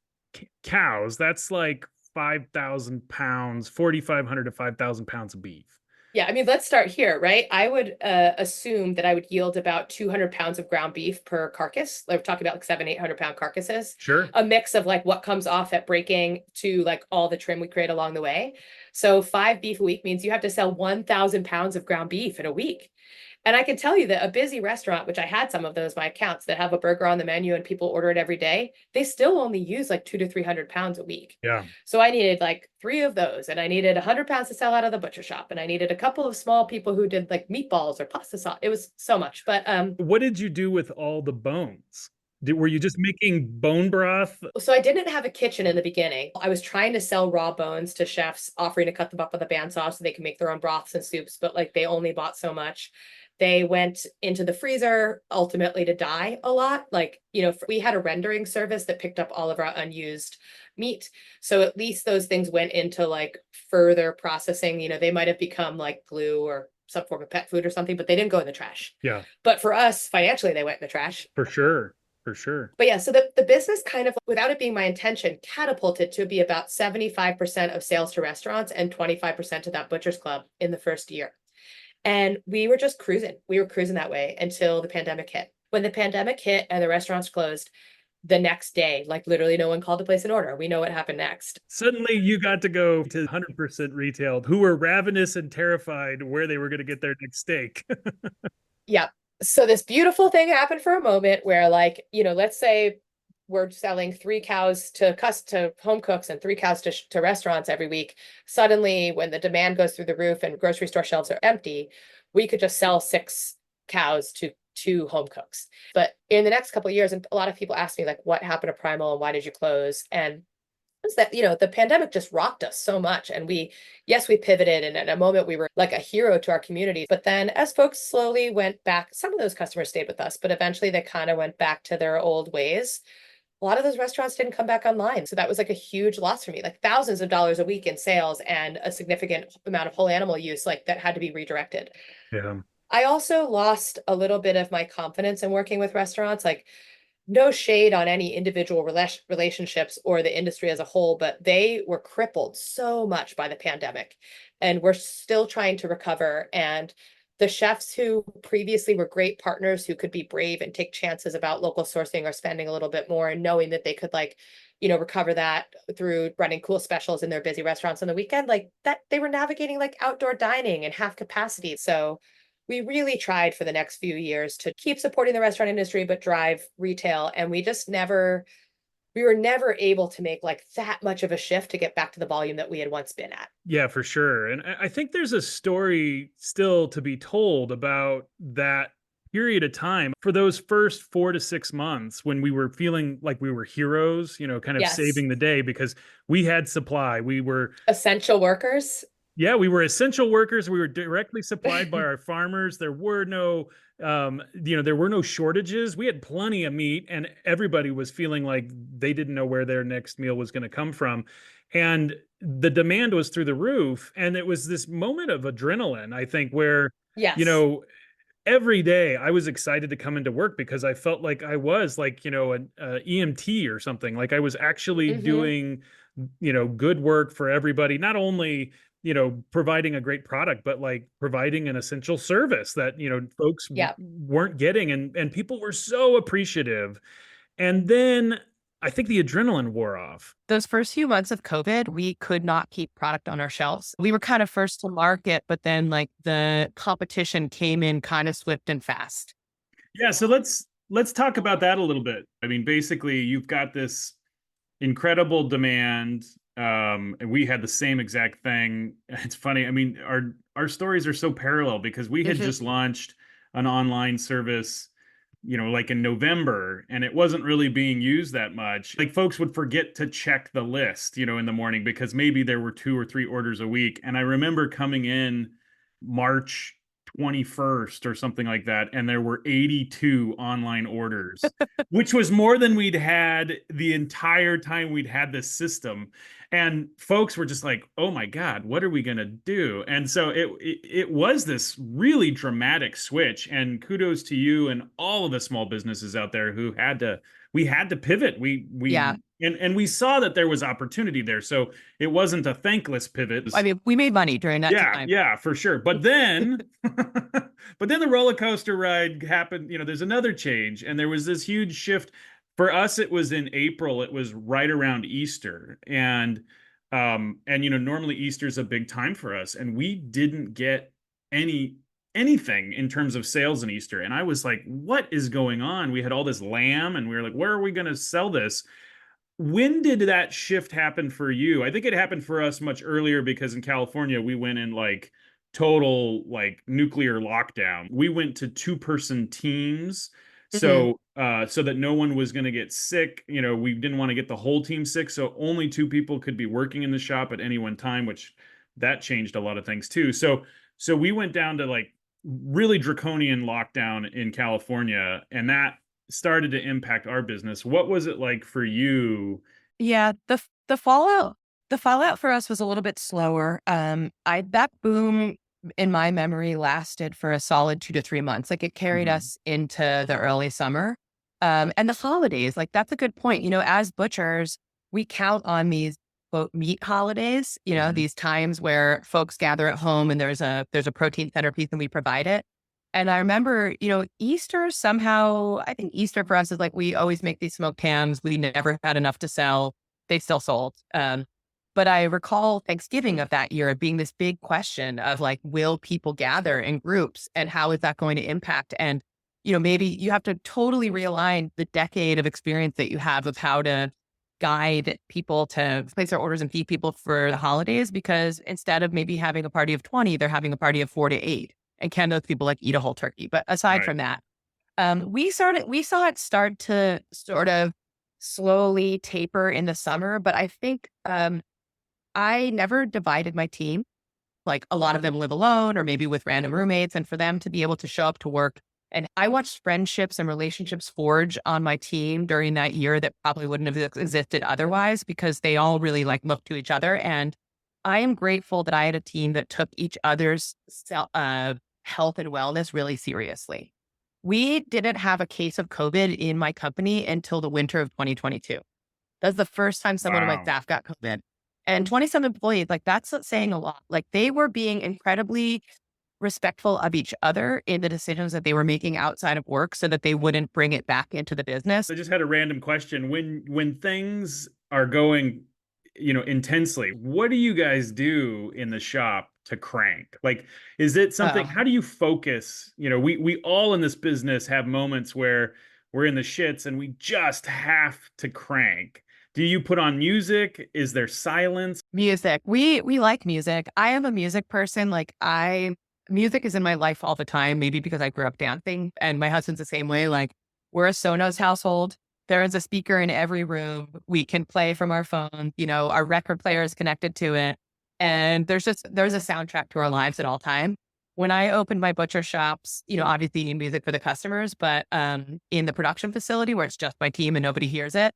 cows, that's like 5,000 pounds, 4,500 to 5,000 pounds of beef. Yeah, I mean, let's start here, right? I would assume that I would yield about 200 pounds of ground beef per carcass. Like we're talking about like 700-800 pound carcasses. Sure. A mix of like what comes off at breaking to like all the trim we create along the way. So 5 beef a week means you have to sell 1,000 pounds of ground beef in a week. And I can tell you that a busy restaurant, which I had some of those, my accounts that have a burger on the menu and people order it every day, they still only use like 200 to 300 pounds a week. Yeah. So I needed like 3 of those, and I needed 100 pounds to sell out of the butcher shop, and I needed a couple of small people who did like meatballs or pasta sauce. It was so much. But what did you do with all the bones? Were you just making bone broth? So I didn't have a kitchen in the beginning. I was trying to sell raw bones to chefs, offering to cut them up with a bandsaw so they can make their own broths and soups, but like they only bought so much. They went into the freezer ultimately to die a lot. Like, we had a rendering service that picked up all of our unused meat. So at least those things went into like further processing. They might have become like glue or some form of pet food or something, but they didn't go in the trash. Yeah. But for us, financially, they went in the trash. For sure. For sure. But yeah, so the business kind of, without it being my intention, catapulted to be about 75% of sales to restaurants and 25% to that butcher's club in the first year. And we were just cruising. We were cruising that way until the pandemic hit. When the pandemic hit and the restaurants closed, the next day, like literally no one called to place an order. We know what happened next. Suddenly you got to go to 100% retail, who were ravenous and terrified where they were going to get their next steak. Yeah. So this beautiful thing happened for a moment where like, let's say we're selling 3 cows to home cooks and 3 cows to restaurants every week. Suddenly, when the demand goes through the roof and grocery store shelves are empty, we could just sell 6 cows to home cooks. But in the next couple of years, and a lot of people ask me like, what happened to Primal and why did you close? And it's that, the pandemic just rocked us so much. And we pivoted. And at a moment we were like a hero to our community. But then as folks slowly went back, some of those customers stayed with us, but eventually they kind of went back to their old ways. A lot of those restaurants didn't come back online. So that was like a huge loss for me, like thousands of dollars a week in sales and a significant amount of whole animal use, like that had to be redirected. Yeah. I also lost a little bit of my confidence in working with restaurants. Like, no shade on any individual relationships or the industry as a whole, but they were crippled so much by the pandemic, and we're still trying to recover. And the chefs who previously were great partners, who could be brave and take chances about local sourcing or spending a little bit more and knowing that they could recover that through running cool specials in their busy restaurants on the weekend, like that, they were navigating like outdoor dining and half capacity. So we really tried for the next few years to keep supporting the restaurant industry, but drive retail. And we were never able to make like that much of a shift to get back to the volume that we had once been at. Yeah, for sure. And I think there's a story still to be told about that period of time for those first 4 to 6 months when we were feeling like we were heroes, kind of Yes. saving the day because we had supply. We were essential workers. Yeah, we were essential workers. We were directly supplied by our farmers. There were no, there were no shortages. We had plenty of meat, and everybody was feeling like they didn't know where their next meal was going to come from. And the demand was through the roof. And it was this moment of adrenaline, I think, where, Yes. every day I was excited to come into work because I felt like I was like, an EMT or something. Like I was actually doing, good work for everybody, not only providing a great product, but like providing an essential service that, folks weren't getting. And people were so appreciative. And then I think the adrenaline wore off. Those first few months of COVID, we could not keep product on our shelves. We were kind of first to market, but then like the competition came in kind of swift and fast. Yeah, so let's talk about that a little bit. I mean, basically, you've got this incredible demand. And we had the same exact thing. It's funny. I mean, our stories are so parallel because we had just launched an online service, like in November, and it wasn't really being used that much. Like folks would forget to check the list, in the morning because maybe there were 2 or 3 orders a week. And I remember coming in March 21st or something like that, and there were 82 online orders, which was more than we'd had the entire time we'd had this system. And folks were just like, "Oh my God, what are we gonna do?" And so it was this really dramatic switch. And kudos to you and all of the small businesses out there who we had to pivot. Yeah. And we saw that there was opportunity there. So it wasn't a thankless pivot. I mean, we made money during that time. Yeah, for sure. But then but then the roller coaster ride happened. There's another change, and there was this huge shift. For us, it was in April. It was right around Easter. And normally Easter's a big time for us, and we didn't get anything in terms of sales in Easter. And I was like, what is going on? We had all this lamb, and we were like, where are we going to sell this? When did that shift happen for you? I think it happened for us much earlier because in California, we went in like total like nuclear lockdown. We went to 2-person teams. So so that no one was going to get sick. We didn't want to get the whole team sick. So only 2 people could be working in the shop at any one time, which that changed a lot of things too. So we went down to like really draconian lockdown in California, and that started to impact our business. What was it like for you? Yeah, the fallout for us was a little bit slower. That boom in my memory lasted for a solid 2 to 3 months. Like it carried us into the early summer. And the holidays, like that's a good point. As butchers, we count on these quote meat holidays, these times where folks gather at home and there's a protein centerpiece and we provide it. And I remember, Easter somehow, I think Easter for us is like, we always make these smoked hams. We never had enough to sell. They still sold. But I recall Thanksgiving of that year being this big question of like, will people gather in groups and how is that going to impact? And, maybe you have to totally realign the decade of experience that you have of how to guide people to place their orders and feed people for the holidays, because instead of maybe having a party of 20, they're having a party of 4 to 8. And can those people like eat a whole turkey? But aside from that, we saw it start to sort of slowly taper in the summer. But I think I never divided my team. Like a lot of them live alone or maybe with random roommates, and for them to be able to show up to work. And I watched friendships and relationships forge on my team during that year that probably wouldn't have existed otherwise, because they all really like looked to each other. And I am grateful that I had a team that took each other's health and wellness really seriously. We didn't have a case of COVID in my company until the winter of 2022. That's the first time someone on my staff got COVID. And 27 employees, like that's saying a lot. Like they were being incredibly respectful of each other in the decisions that they were making outside of work so that they wouldn't bring it back into the business. I just had a random question. When things are going, intensely, what do you guys do in the shop to crank? Like, is it something, how do you focus? We all in this business have moments where we're in the shits and we just have to crank. Do you put on music? Is there silence? Music. We like music. I am a music person. Music is in my life all the time, maybe because I grew up dancing, and my husband's the same way. Like we're a Sonos household. There is a speaker in every room. We can play from our phone. Our record player is connected to it. And there's a soundtrack to our lives at all time. When I opened my butcher shops, obviously you need music for the customers, but in the production facility where it's just my team and nobody hears it,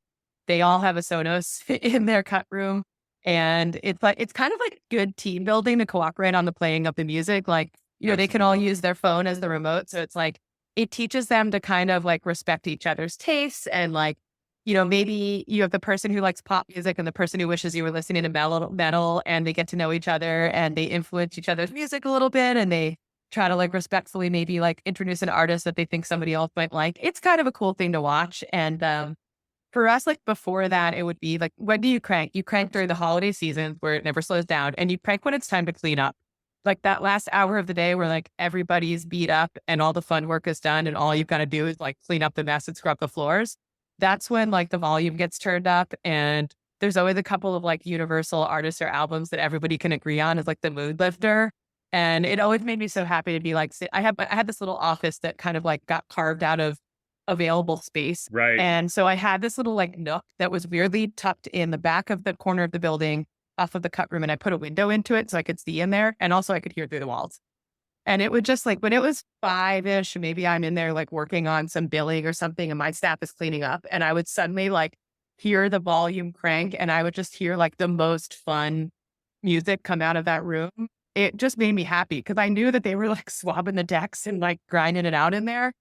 they all have a Sonos in their cut room. And it's kind of like good team building to cooperate on the playing of the music. Like, they can all use their phone as the remote. So it's like, it teaches them to kind of like respect each other's tastes. And like, maybe you have the person who likes pop music and the person who wishes you were listening to metal, and they get to know each other and they influence each other's music a little bit. And they try to like respectfully maybe like introduce an artist that they think somebody else might like. It's kind of a cool thing to watch. And For us, like before that, it would be like, when do you crank? You crank during the holiday seasons where it never slows down, and you crank when it's time to clean up. Like that last hour of the day where like everybody's beat up and all the fun work is done and all you've got to do is like clean up the mess and scrub the floors. That's when like the volume gets turned up, and there's always a couple of like universal artists or albums that everybody can agree on as like the mood lifter. And it always made me so happy to be like, I had this little office that kind of like got carved out of available space. Right. And so I had this little like nook that was weirdly tucked in the back of the corner of the building off of the cut room. And I put a window into it so I could see in there. And also I could hear through the walls. And it would just like, when it was 5-ish, maybe I'm in there like working on some billing or something and my staff is cleaning up, and I would suddenly like hear the volume crank and I would just hear like the most fun music come out of that room. It just made me happy because I knew that they were like swabbing the decks and like grinding it out in there.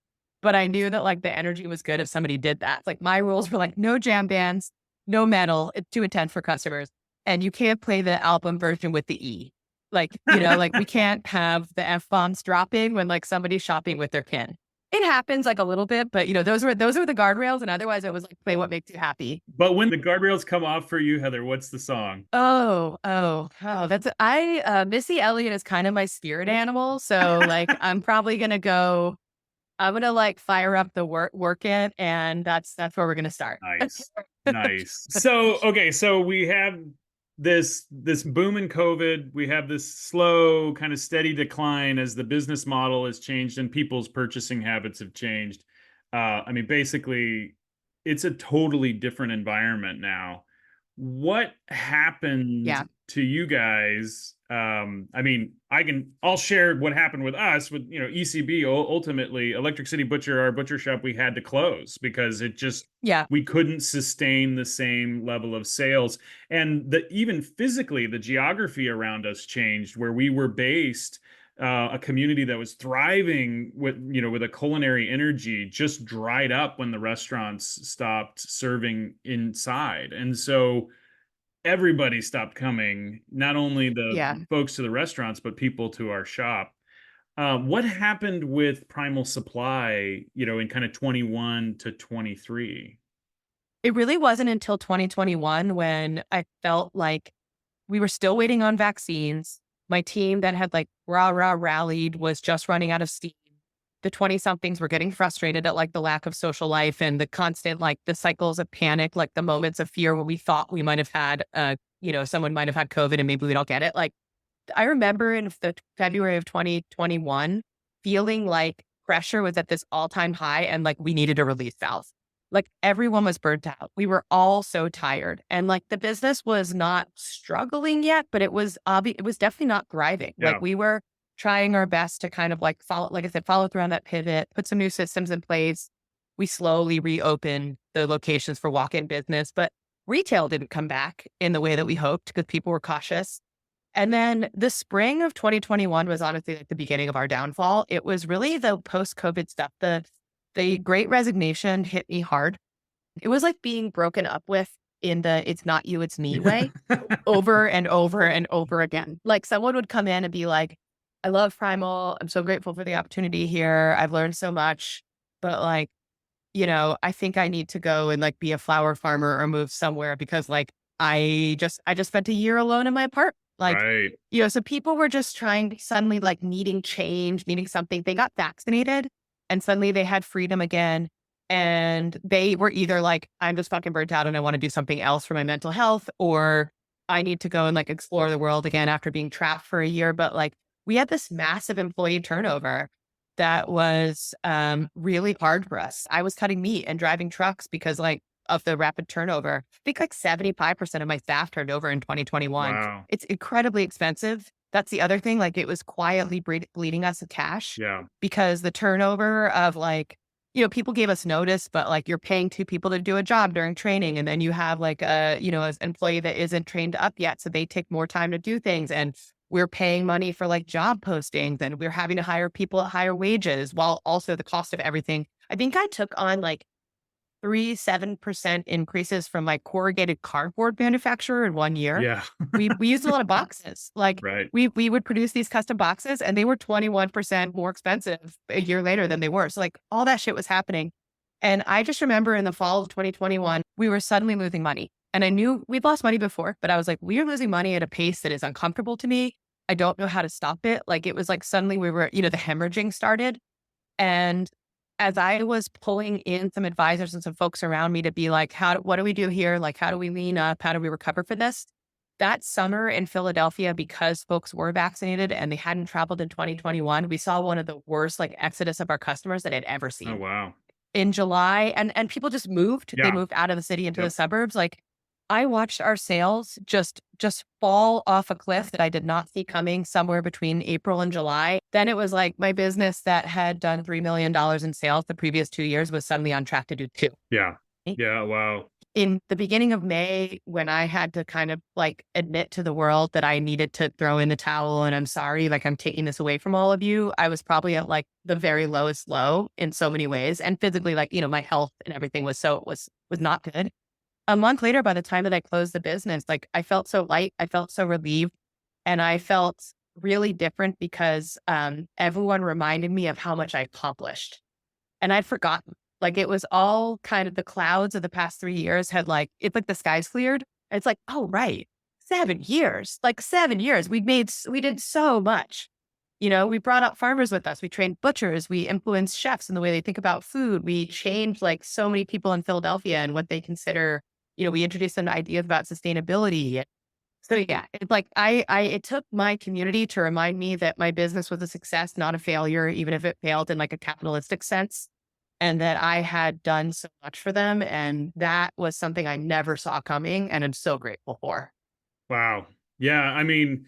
But I knew that like the energy was good if somebody did that. Like my rules were like no jam bands, no metal, it's too intense for customers. And you can't play the album version with the E. Like, you know, like we can't have the F-bombs dropping when like somebody's shopping with their kin. It happens like a little bit, but you know, those were the guardrails. And otherwise it was like, play what makes you happy. But when the guardrails come off for you, Heather, what's the song? Missy Elliott is kind of my spirit animal. So like, I'm gonna like fire up the work it, and that's where we're gonna start. Nice. Nice. So, okay, so we have this boom in COVID. We have this slow, kind of steady decline as the business model has changed and people's purchasing habits have changed. I mean, basically, it's a totally different environment now. What happened to you guys? I mean, I'll share what happened with us with, you know, ECB. Ultimately, Electric City Butcher, our butcher shop, we had to close because it just, we couldn't sustain the same level of sales. And even physically, the geography around us changed. Where we were based, a community that was thriving with, you know, with a culinary energy, just dried up when the restaurants stopped serving inside. And so everybody stopped coming, not only the folks to the restaurants, but people to our shop. What happened with Primal Supply, you know, in kind of 21 to 23? It really wasn't until 2021 when I felt like we were still waiting on vaccines. My team that had like rallied was just running out of steam. The 20-somethings were getting frustrated at like the lack of social life and the constant, like the cycles of panic, like the moments of fear when we thought we might have had, you know, someone might have had COVID and maybe we don't get it. Like I remember in the February of 2021, feeling like pressure was at this all-time high and like we needed a release valve. Like everyone was burnt out. We were all so tired, and like the business was not struggling yet, but it was definitely not thriving. Yeah. Like we were trying our best to kind of like follow through on that pivot, put some new systems in place. We slowly reopened the locations for walk-in business, but retail didn't come back in the way that we hoped because people were cautious. And then the spring of 2021 was honestly like the beginning of our downfall. It was really the post-COVID stuff. The Great Resignation hit me hard. It was like being broken up with in the it's not you, it's me way over and over and over again. Like someone would come in and be like, I love Primal. I'm so grateful for the opportunity here. I've learned so much, but like, you know, I think I need to go and like be a flower farmer or move somewhere because like I just spent a year alone in my apartment. Like, you know, so people were just suddenly like needing change, needing something. They got vaccinated and suddenly they had freedom again. And they were either like, I'm just fucking burnt out and I want to do something else for my mental health, or I need to go and like explore the world again after being trapped for a year. But like, we had this massive employee turnover that was really hard for us. I was cutting meat and driving trucks because like of the rapid turnover. I think like 75% of my staff turned over in 2021. Wow. It's incredibly expensive. That's the other thing. Like it was quietly bleeding us of cash. Yeah. Because the turnover of like, you know, people gave us notice, but like you're paying 2 people to do a job during training. And then you have like you know, an employee that isn't trained up yet. So they take more time to do things. And we're paying money for like job postings and we're having to hire people at higher wages while also the cost of everything. I think I took on like 7% increases from my corrugated cardboard manufacturer in 1 year. Yeah. we used a lot of boxes. Like we would produce these custom boxes and they were 21% more expensive a year later than they were. So like all that shit was happening. And I just remember in the fall of 2021, we were suddenly losing money. And I knew we'd lost money before, but I was like, we are losing money at a pace that is uncomfortable to me. I don't know how to stop it. Like it was like suddenly we were, the hemorrhaging started. And as I was pulling in some advisors and some folks around me to be like, what do we do here? Like, how do we lean up? How do we recover for this? That summer in Philadelphia, because folks were vaccinated and they hadn't traveled in 2021, we saw one of the worst like exodus of our customers that I'd ever Oh, seen. wow. In July, and people just moved. They Yeah. moved out of the city into Yep. the suburbs. Like I watched our sales just fall off a cliff that I did not see coming somewhere between April and July. Then it was like my business that had done $3 million in sales the previous 2 years was suddenly on track to do 2. Yeah. Yeah. Wow. In the beginning of May, when I had to kind of like admit to the world that I needed to throw in the towel and I'm sorry, like I'm taking this away from all of you, I was probably at like the very lowest low in so many ways. And physically, like, my health and everything was not good. A month later, by the time that I closed the business, like I felt so light, I felt so relieved, and I felt really different because everyone reminded me of how much I accomplished. And I'd forgotten. Like it was all kind of the clouds of the past 3 years had like, it's like the skies cleared. It's like, oh, right. 7 years, like 7 years. We did so much. We brought up farmers with us. We trained butchers. We influenced chefs in the way they think about food. We changed like so many people in Philadelphia and what they consider, we introduced them to ideas about sustainability. So yeah, it's like it took my community to remind me that my business was a success, not a failure, even if it failed in like a capitalistic sense, and that I had done so much for them. And that was something I never saw coming, and I'm so grateful for. Wow. Yeah. I mean,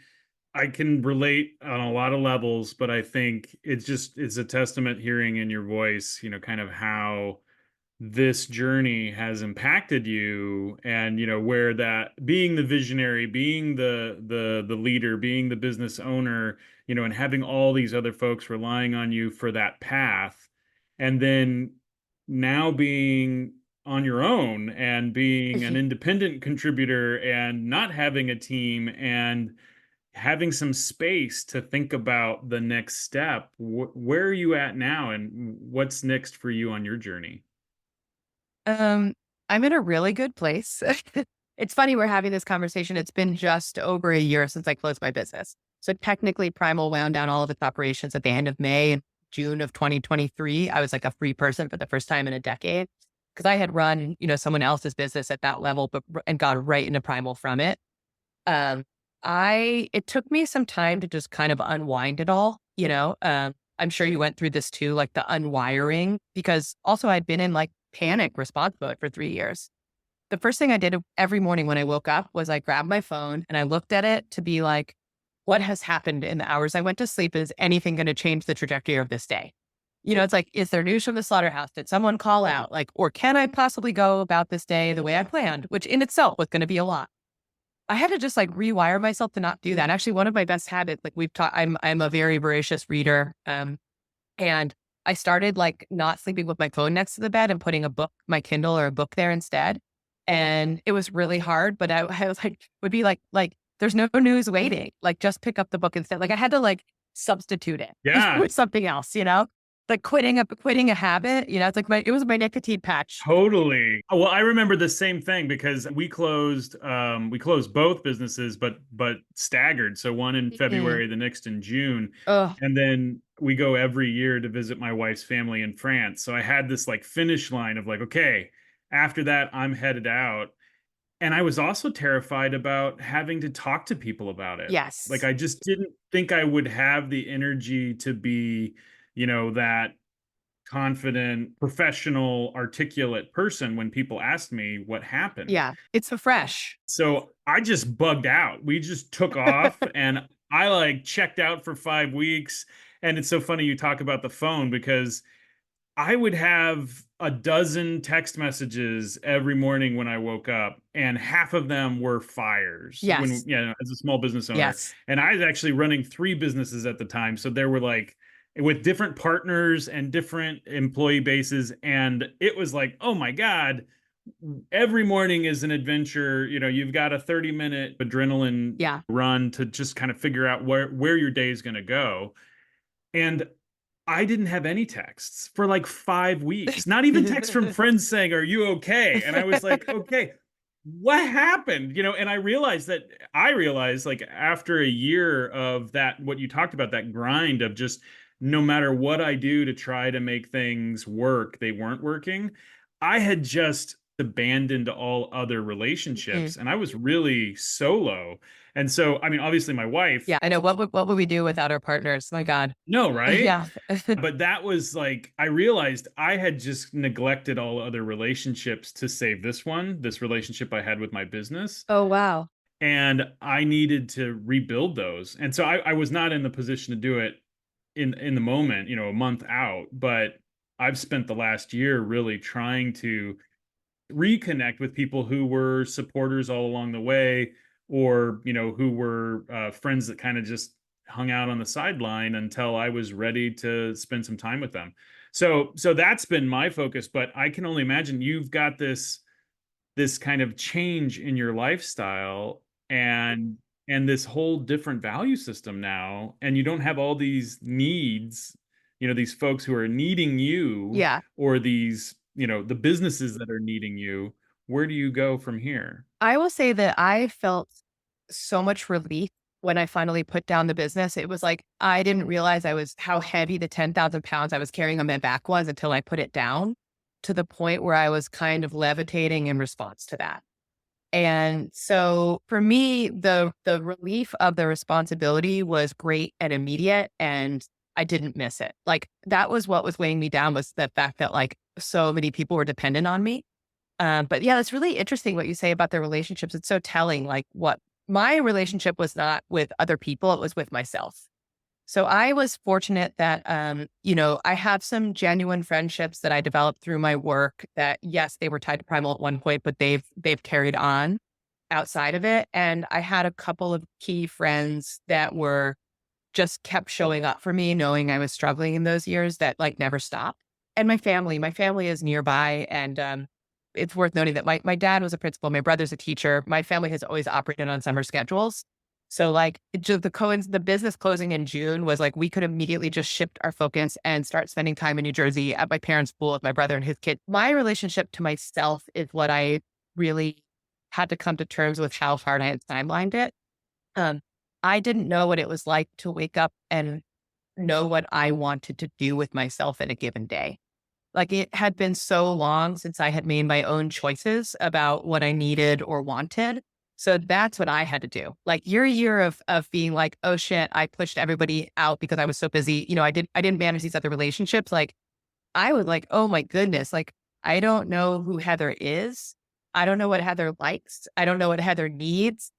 I can relate on a lot of levels, but I think it's a testament hearing in your voice, kind of how this journey has impacted you, and where that being the visionary, being the leader, being the business owner, and having all these other folks relying on you for that path, and then now being on your own and being an independent contributor and not having a team and having some space to think about the next step. Where are you at now, and what's next for you on your journey? I'm in a really good place. It's funny we're having this conversation. It's been just over a year since I closed my business. So technically Primal wound down all of its operations at the end of May and June of 2023. I was like a free person for the first time in a decade because I had run, someone else's business at that level, and got right into Primal from it. Um, it took me some time to just kind of unwind it all, I'm sure you went through this too, like the unwiring, because also I'd been in like panic response mode for 3 years. The first thing I did every morning when I woke up was I grabbed my phone and I looked at it to be like, what has happened in the hours I went to sleep? Is anything going to change the trajectory of this day? It's like, is there news from the slaughterhouse? Did someone call out? Like, or can I possibly go about this day the way I planned, which in itself was going to be a lot. I had to just like rewire myself to not do that. Actually, one of my best habits, like we've taught, I'm a very voracious reader. And I started like not sleeping with my phone next to the bed and putting a book, my Kindle or a book there instead. And it was really hard, but I was like, would be like, there's no news waiting. Like just pick up the book instead. Like I had to like substitute it with something else, like quitting a habit, it's like it was my nicotine patch. Totally. Well, I remember the same thing because we closed both businesses, but staggered. So one in February, the next in June. Ugh. And then we go every year to visit my wife's family in France. So I had this like finish line of like, okay, after that, I'm headed out. And I was also terrified about having to talk to people about it. Yes. Like I just didn't think I would have the energy to be, that confident, professional, articulate person when people asked me what happened. Yeah, it's so fresh. So I just bugged out. We just took off and I like checked out for 5 weeks. And it's so funny you talk about the phone because I would have a dozen text messages every morning when I woke up, and half of them were fires. Yes. As a small business owner. Yes. And I was actually running 3 businesses at the time. So there were like, with different partners and different employee bases. And it was like, oh my God, every morning is an adventure. You've got a 30-minute adrenaline run to just kind of figure out where your day is going to go. And I didn't have any texts for like 5 weeks, not even texts from friends saying, "Are you okay?" And I was like, okay, what happened? And I realized like after a year of that, what you talked about, that grind of just no matter what I do to try to make things work, they weren't working. I had just abandoned all other relationships and I was really solo. And so, I mean, obviously my wife, Yeah, I know. What would we do without our partners? My God. no, right? Yeah. But that was like, I realized I had just neglected all other relationships to save this relationship I had with my business. Oh, wow. And I needed to rebuild those. And so I was not in the position to do it in the moment, a month out. But I've spent the last year really trying to reconnect with people who were supporters all along the way, or who were friends that kind of just hung out on the sideline until I was ready to spend some time with them. So that's been my focus, but I can only imagine you've got this kind of change in your lifestyle, and this whole different value system now, and you don't have all these needs, these folks who are needing you, Yeah. or these, the businesses that are needing you. Where do you go from here? I will say that I felt so much relief when I finally put down the business. It was like, I didn't realize how heavy the 10,000 pounds I was carrying on my back was until I put it down, to the point where I was kind of levitating in response to that. And so for me, the relief of the responsibility was great and immediate, and I didn't miss it. Like, that was what was weighing me down, was the fact that like so many people were dependent on me. But yeah, it's really interesting what you say about the relationships. It's so telling. Like, what my relationship was not with other people, it was with myself. So I was fortunate that, I have some genuine friendships that I developed through my work that, yes, they were tied to Primal at one point, but they've carried on outside of it. And I had a couple of key friends that were just kept showing up for me, knowing I was struggling in those years, that like never stopped. And my family is nearby. And it's worth noting that my dad was a principal, my brother's a teacher. My family has always operated on summer schedules. So like, it just the business closing in June was like, we could immediately just shift our focus and start spending time in New Jersey at my parents' pool with my brother and his kid. My relationship to myself is what I really had to come to terms with, how hard I had timelined it. Um, I didn't know what it was like to wake up and know what I wanted to do with myself in a given day. Like, it had been so long since I had made my own choices about what I needed or wanted. So that's what I had to do. Like, your year of being like, oh shit, I pushed everybody out because I was so busy. I didn't manage these other relationships. Like, I was like, oh my goodness, like, I don't know who Heather is. I don't know what Heather likes. I don't know what Heather needs.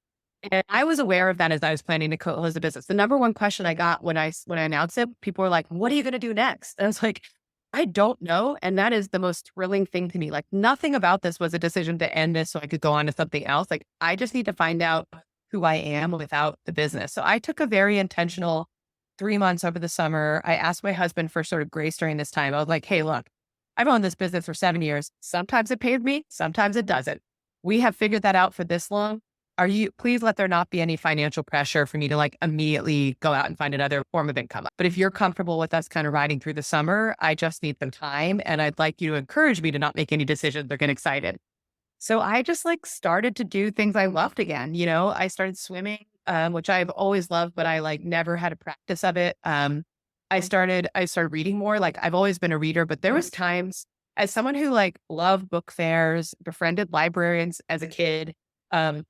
And I was aware of that as I was planning to close the business. The number one question I got when I announced it, people were like, what are you going to do next? And I was like, I don't know. And that is the most thrilling thing to me. Like, nothing about this was a decision to end this so I could go on to something else. Like, I just need to find out who I am without the business. So I took a very intentional 3 months over the summer. I asked my husband for sort of grace during this time. I was like, hey, look, I've owned this business for 7 years. Sometimes it pays me, sometimes it doesn't. We have figured that out for this long. Please let there not be any financial pressure for me to like immediately go out and find another form of income. But if you're comfortable with us kind of riding through the summer, I just need some time. And I'd like you to encourage me to not make any decisions or get excited. So I just like started to do things I loved again. I started swimming, which I've always loved, but I like never had a practice of it. I started reading more. Like, I've always been a reader, but there was times, as someone who like loved book fairs, befriended librarians as a kid,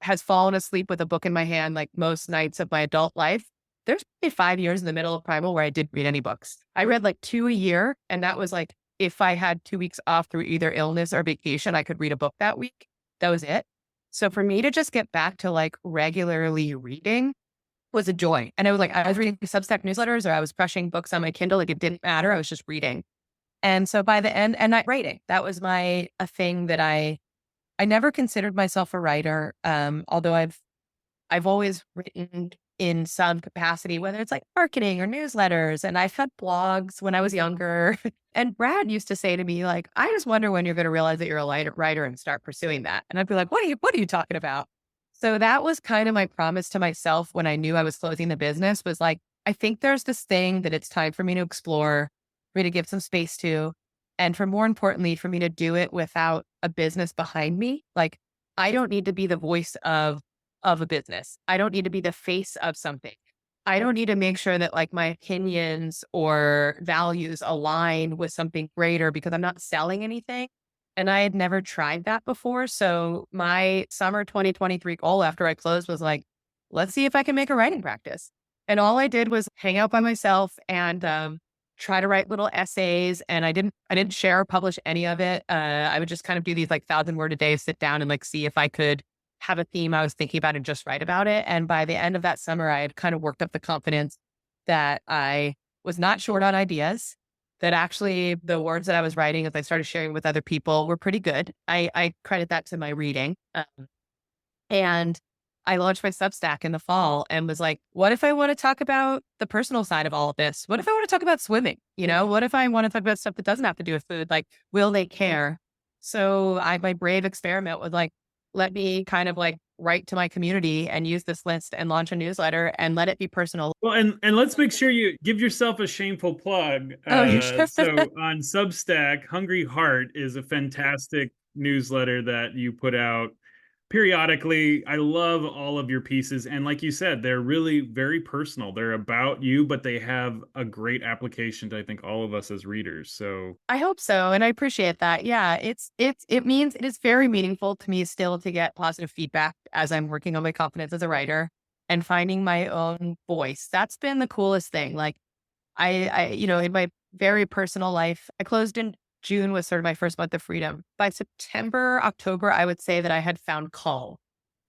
has fallen asleep with a book in my hand like most nights of my adult life. There's maybe 5 years in the middle of Primal where I didn't read any books. I read like 2 a year. And that was like, if I had 2 weeks off through either illness or vacation, I could read a book that week. That was it. So for me to just get back to like regularly reading was a joy. And I was reading Substack newsletters, or I was crushing books on my Kindle. Like, it didn't matter. I was just reading. And so by the end, and writing, that was a thing that I never considered myself a writer. Although I've always written in some capacity, whether it's like marketing or newsletters. And I've had blogs when I was younger. And Brad used to say to me, like, I just wonder when you're going to realize that you're a writer and start pursuing that. And I'd be like, what are you talking about? So that was kind of my promise to myself when I knew I was closing the business, was like, I think there's this thing that it's time for me to explore. for me to give some space to, and for more importantly, for me to do it without a business behind me. Like, I don't need to be the voice of a business. I don't need to be the face of something. I don't need to make sure that like my opinions or values align with something greater because I'm not selling anything. And I had never tried that before. So my summer 2023 goal after I closed was like, let's see if I can make a writing practice. And all I did was hang out by myself and try to write little essays. And I didn't share or publish any of it. I would just kind of do these like 1,000 word a day, sit down and like see if I could have a theme I was thinking about and just write about it. And by the end of that summer, I had kind of worked up the confidence that I was not short on ideas, that actually the words that I was writing as I started sharing with other people were pretty good. I credit that to my reading. And I launched my Substack in the fall and was like, what if I want to talk about the personal side of all of this? What if I want to talk about swimming? You know, what if I want to talk about stuff that doesn't have to do with food? Like, will they care? So my brave experiment was like, let me kind of like write to my community and use this list and launch a newsletter and let it be personal. Well, and let's make sure you give yourself a shameful plug. Oh, you sure? So on Substack, Hungry Heart is a fantastic newsletter that you put out periodically. I love all of your pieces. And like you said, they're really very personal. They're about you, but they have a great application to, I think, all of us as readers. So I hope so. And I appreciate that. Yeah, it means it is very meaningful to me still to get positive feedback as I'm working on my confidence as a writer and finding my own voice. That's been the coolest thing. Like in my very personal life, I closed in June was sort of my first month of freedom. By September, October, I would say that I had found calm.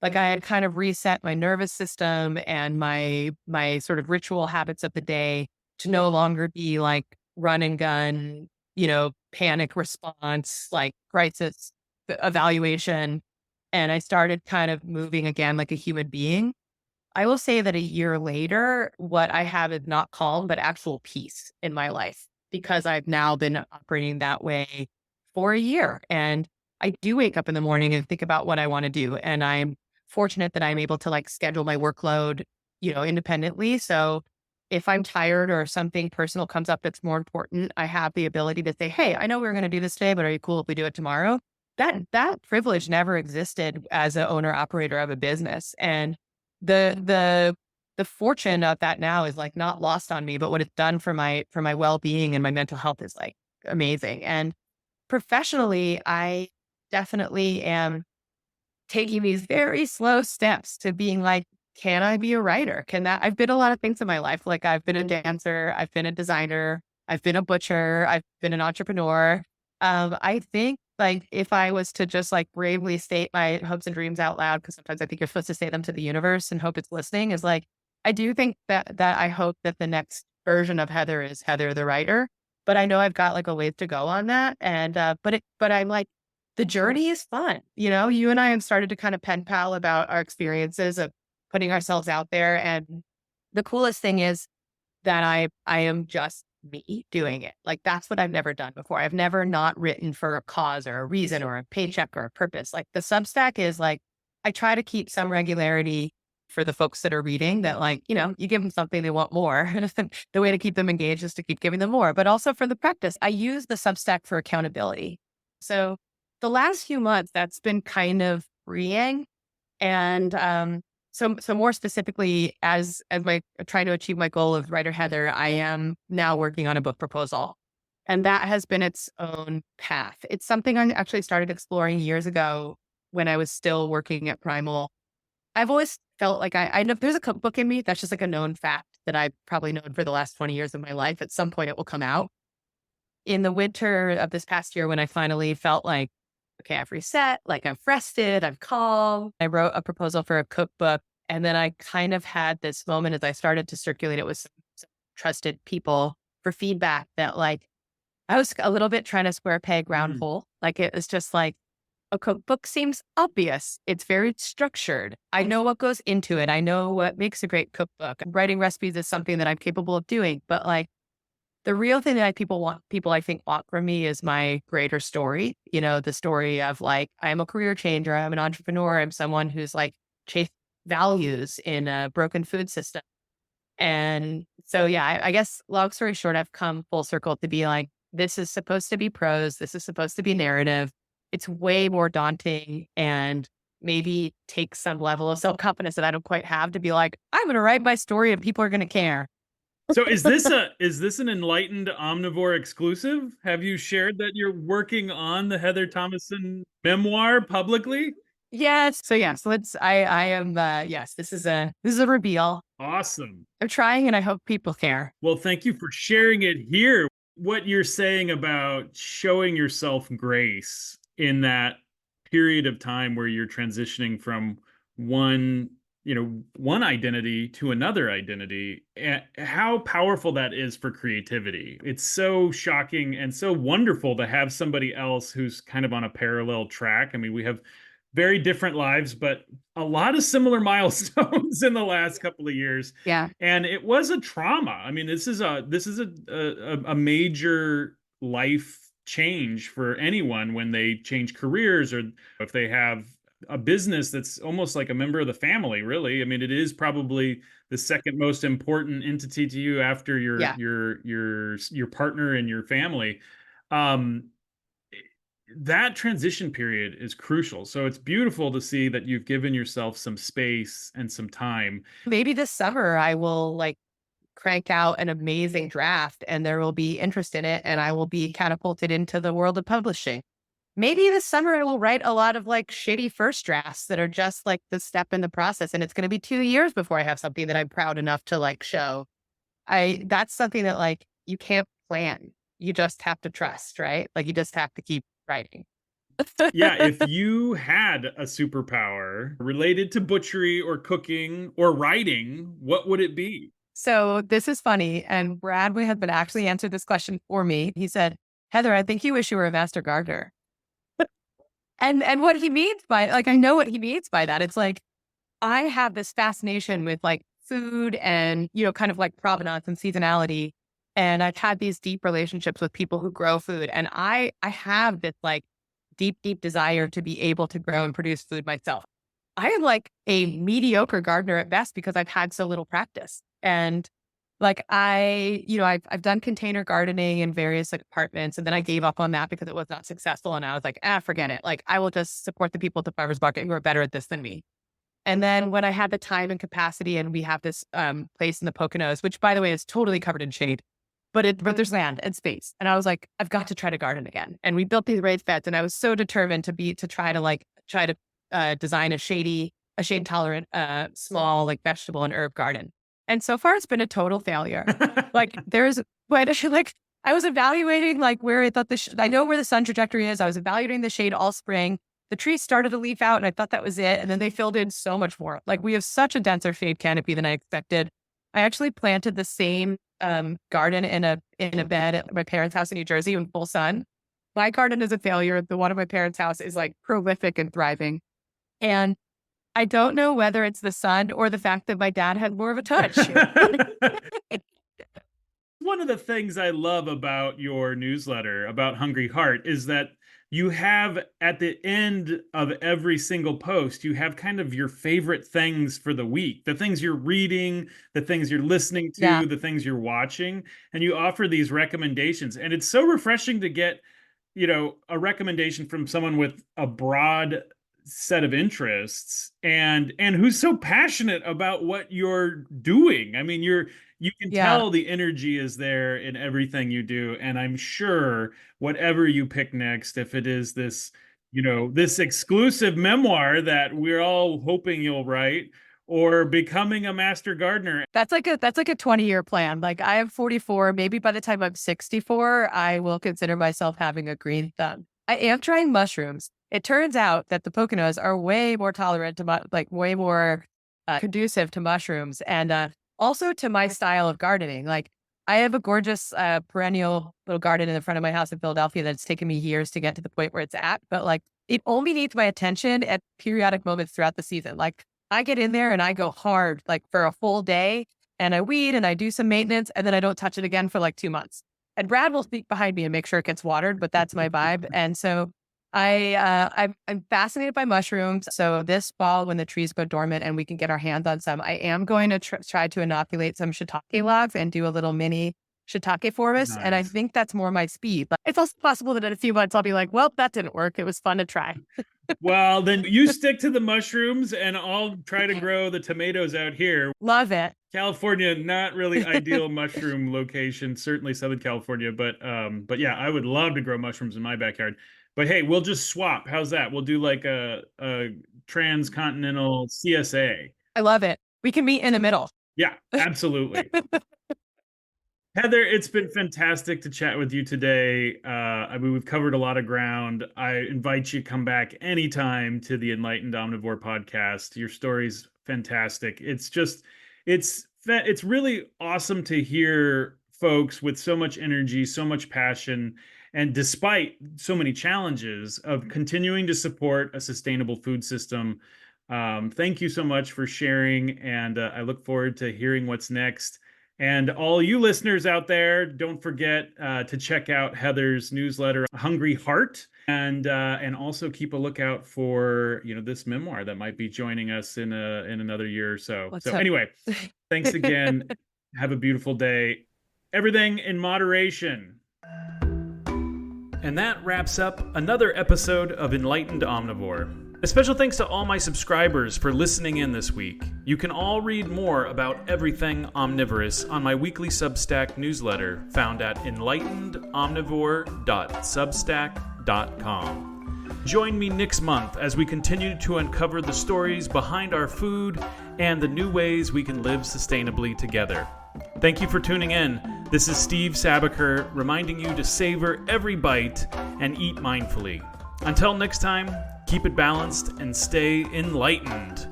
Like I had kind of reset my nervous system and my sort of ritual habits of the day to no longer be like run and gun, panic response, like crisis evaluation. And I started kind of moving again like a human being. I will say that a year later, what I have is not calm, but actual peace in my life because I've now been operating that way for a year. And I do wake up in the morning and think about what I want to do. And I'm fortunate that I'm able to like schedule my workload, independently. So if I'm tired or something personal comes up that's more important, I have the ability to say, hey, I know we are going to do this today, but are you cool if we do it tomorrow? That privilege never existed as an owner operator of a business. And the fortune of that now is like not lost on me, but what it's done for my well-being and my mental health is like amazing. And professionally, I definitely am taking these very slow steps to being like, can I be a writer? I've been a lot of things in my life. Like I've been a dancer, I've been a designer, I've been a butcher, I've been an entrepreneur. I think like if I was to just like bravely state my hopes and dreams out loud, because sometimes I think you're supposed to say them to the universe and hope it's listening, is like, I do think that I hope that the next version of Heather is Heather the writer, but I know I've got like a ways to go on that. And, but I'm like, the journey is fun. You and I have started to kind of pen pal about our experiences of putting ourselves out there. And the coolest thing is that I am just me doing it. Like that's what I've never done before. I've never not written for a cause or a reason or a paycheck or a purpose. Like the Substack is like, I try to keep some regularity for the folks that are reading that like, you give them something, they want more. The way to keep them engaged is to keep giving them more, but also for the practice, I use the Substack for accountability. So the last few months, that's been kind of freeing. And so more specifically, as I try to achieve my goal of writer Heather, I am now working on a book proposal. And that has been its own path. It's something I actually started exploring years ago when I was still working at Primal. I've always felt like I know there's a cookbook in me. That's just like a known fact that I've probably known for the last 20 years of my life. At some point, it will come out. In the winter of this past year, when I finally felt like, okay, I've reset, like I've rested, I'm calm. I wrote a proposal for a cookbook. And then I kind of had this moment as I started to circulate it with some trusted people for feedback that like, I was a little bit trying to square peg round hole. Like it was just like, a cookbook seems obvious. It's very structured. I know what goes into it. I know what makes a great cookbook. Writing recipes is something that I'm capable of doing. But like the real thing that people I think want from me is my greater story. The story of like, I'm a career changer. I'm an entrepreneur. I'm someone who's like chased values in a broken food system. And so, yeah, I guess long story short, I've come full circle to be like, this is supposed to be prose. This is supposed to be narrative. It's way more daunting and maybe takes some level of self-confidence that I don't quite have to be like, I'm going to write my story and people are going to care. So is this an Enlightened Omnivore exclusive? Have you shared that you're working on the Heather Thomason memoir publicly? Yes. So let's, I am, yes, this is a reveal. Awesome. I'm trying and I hope people care. Well, thank you for sharing it here. What you're saying about showing yourself grace in that period of time where you're transitioning from one, one identity to another identity, and how powerful that is for creativity. It's so shocking and so wonderful to have somebody else who's kind of on a parallel track. I mean, we have very different lives, but a lot of similar milestones in the last couple of years. Yeah. And it was a trauma. I mean, this is a major life change for anyone when they change careers, or if they have a business that's almost like a member of the family, really. I mean, it is probably the second most important entity to you after your partner and your family. That transition period is crucial. So it's beautiful to see that you've given yourself some space and some time. Maybe this summer I will like crank out an amazing draft and there will be interest in it and I will be catapulted into the world of publishing. Maybe this summer I will write a lot of like shitty first drafts that are just like the step in the process. And it's going to be 2 years before I have something that I'm proud enough to like show. That's something that like you can't plan. You just have to trust, right? Like you just have to keep writing. Yeah, if you had a superpower related to butchery or cooking or writing, what would it be? So this is funny. And Brad had been actually answered this question for me. He said, Heather, I think you wish you were a master gardener. And what he means by like, I know what he means by that. It's like, I have this fascination with like food and, kind of like provenance and seasonality. And I've had these deep relationships with people who grow food. And I have this like deep, deep desire to be able to grow and produce food myself. I am like a mediocre gardener at best because I've had so little practice. And like I've done container gardening in various like apartments, and then I gave up on that because it was not successful. And I was like, forget it. Like I will just support the people at the farmers market who are better at this than me. And then when I had the time and capacity, and we have this place in the Poconos, which by the way is totally covered in shade, but there's land and space. And I was like, I've got to try to garden again. And we built these raised beds, and I was so determined to try to design a shade tolerant, small like vegetable and herb garden. And so far it's been a total failure. Like I was evaluating like where I thought I know where the sun trajectory is. I was evaluating the shade all spring. The trees started to leaf out and I thought that was it. And then they filled in so much more. Like we have such a denser shade canopy than I expected. I actually planted the same garden in a bed at my parents' house in New Jersey in full sun. My garden is a failure. The one at my parents' house is like prolific and thriving. And I don't know whether it's the sun or the fact that my dad had more of a touch. One of the things I love about your newsletter, about Hungry Heart, is that you have at the end of every single post, you have kind of your favorite things for the week, the things you're reading, the things you're listening to, the things you're watching, and you offer these recommendations. And it's so refreshing to get, a recommendation from someone with a broad set of interests and who's so passionate about what you're doing. I mean, you can tell the energy is there in everything you do. And I'm sure whatever you pick next, if it is this, this exclusive memoir that we're all hoping you'll write, or becoming a master gardener. That's like a 20-year plan. Like I am 44. Maybe by the time I'm 64, I will consider myself having a green thumb. I am trying mushrooms. It turns out that the Poconos are way more tolerant to way more conducive to mushrooms and also to my style of gardening. Like I have a gorgeous perennial little garden in the front of my house in Philadelphia that's taken me years to get to the point where it's at. But like it only needs my attention at periodic moments throughout the season. Like I get in there and I go hard like for a full day and I weed and I do some maintenance and then I don't touch it again for like 2 months. And Brad will speak behind me and make sure it gets watered, but that's my vibe. And so I'm fascinated by mushrooms. So this fall, when the trees go dormant and we can get our hands on some, I am going to try to inoculate some shiitake logs and do a little mini shiitake forest. And I Nice. think that's more my speed. But it's also possible that in a few months I'll be like, well, that didn't work. It was fun to try. Well, then you stick to the mushrooms and I'll try to grow the tomatoes out here. Love it. California, not really ideal mushroom location, certainly Southern California, but yeah, I would love to grow mushrooms in my backyard. But hey, we'll just swap. How's that? We'll do like a transcontinental CSA. I love it. We can meet in the middle. Yeah, absolutely. Heather, it's been fantastic to chat with you today. I mean, we've covered a lot of ground. I invite you to come back anytime to the Enlightened Omnivore podcast. Your story's fantastic. It's really awesome to hear folks with so much energy, so much passion, and despite so many challenges of continuing to support a sustainable food system. Thank you so much for sharing, and I look forward to hearing what's next. And all you listeners out there, don't forget to check out Heather's newsletter, Hungry Heart, and also keep a lookout for this memoir that might be joining us in another year or so. Anyway, thanks again. Have a beautiful day. Everything in moderation. And that wraps up another episode of Enlightened Omnivore. A special thanks to all my subscribers for listening in this week. You can all read more about everything omnivorous on my weekly Substack newsletter found at enlightenedomnivore.substack.com. Join me next month as we continue to uncover the stories behind our food and the new ways we can live sustainably together. Thank you for tuning in. This is Steve Sabaker reminding you to savor every bite and eat mindfully. Until next time, keep it balanced and stay enlightened.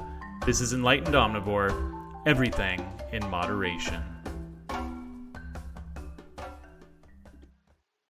This is Enlightened Omnivore, everything in moderation.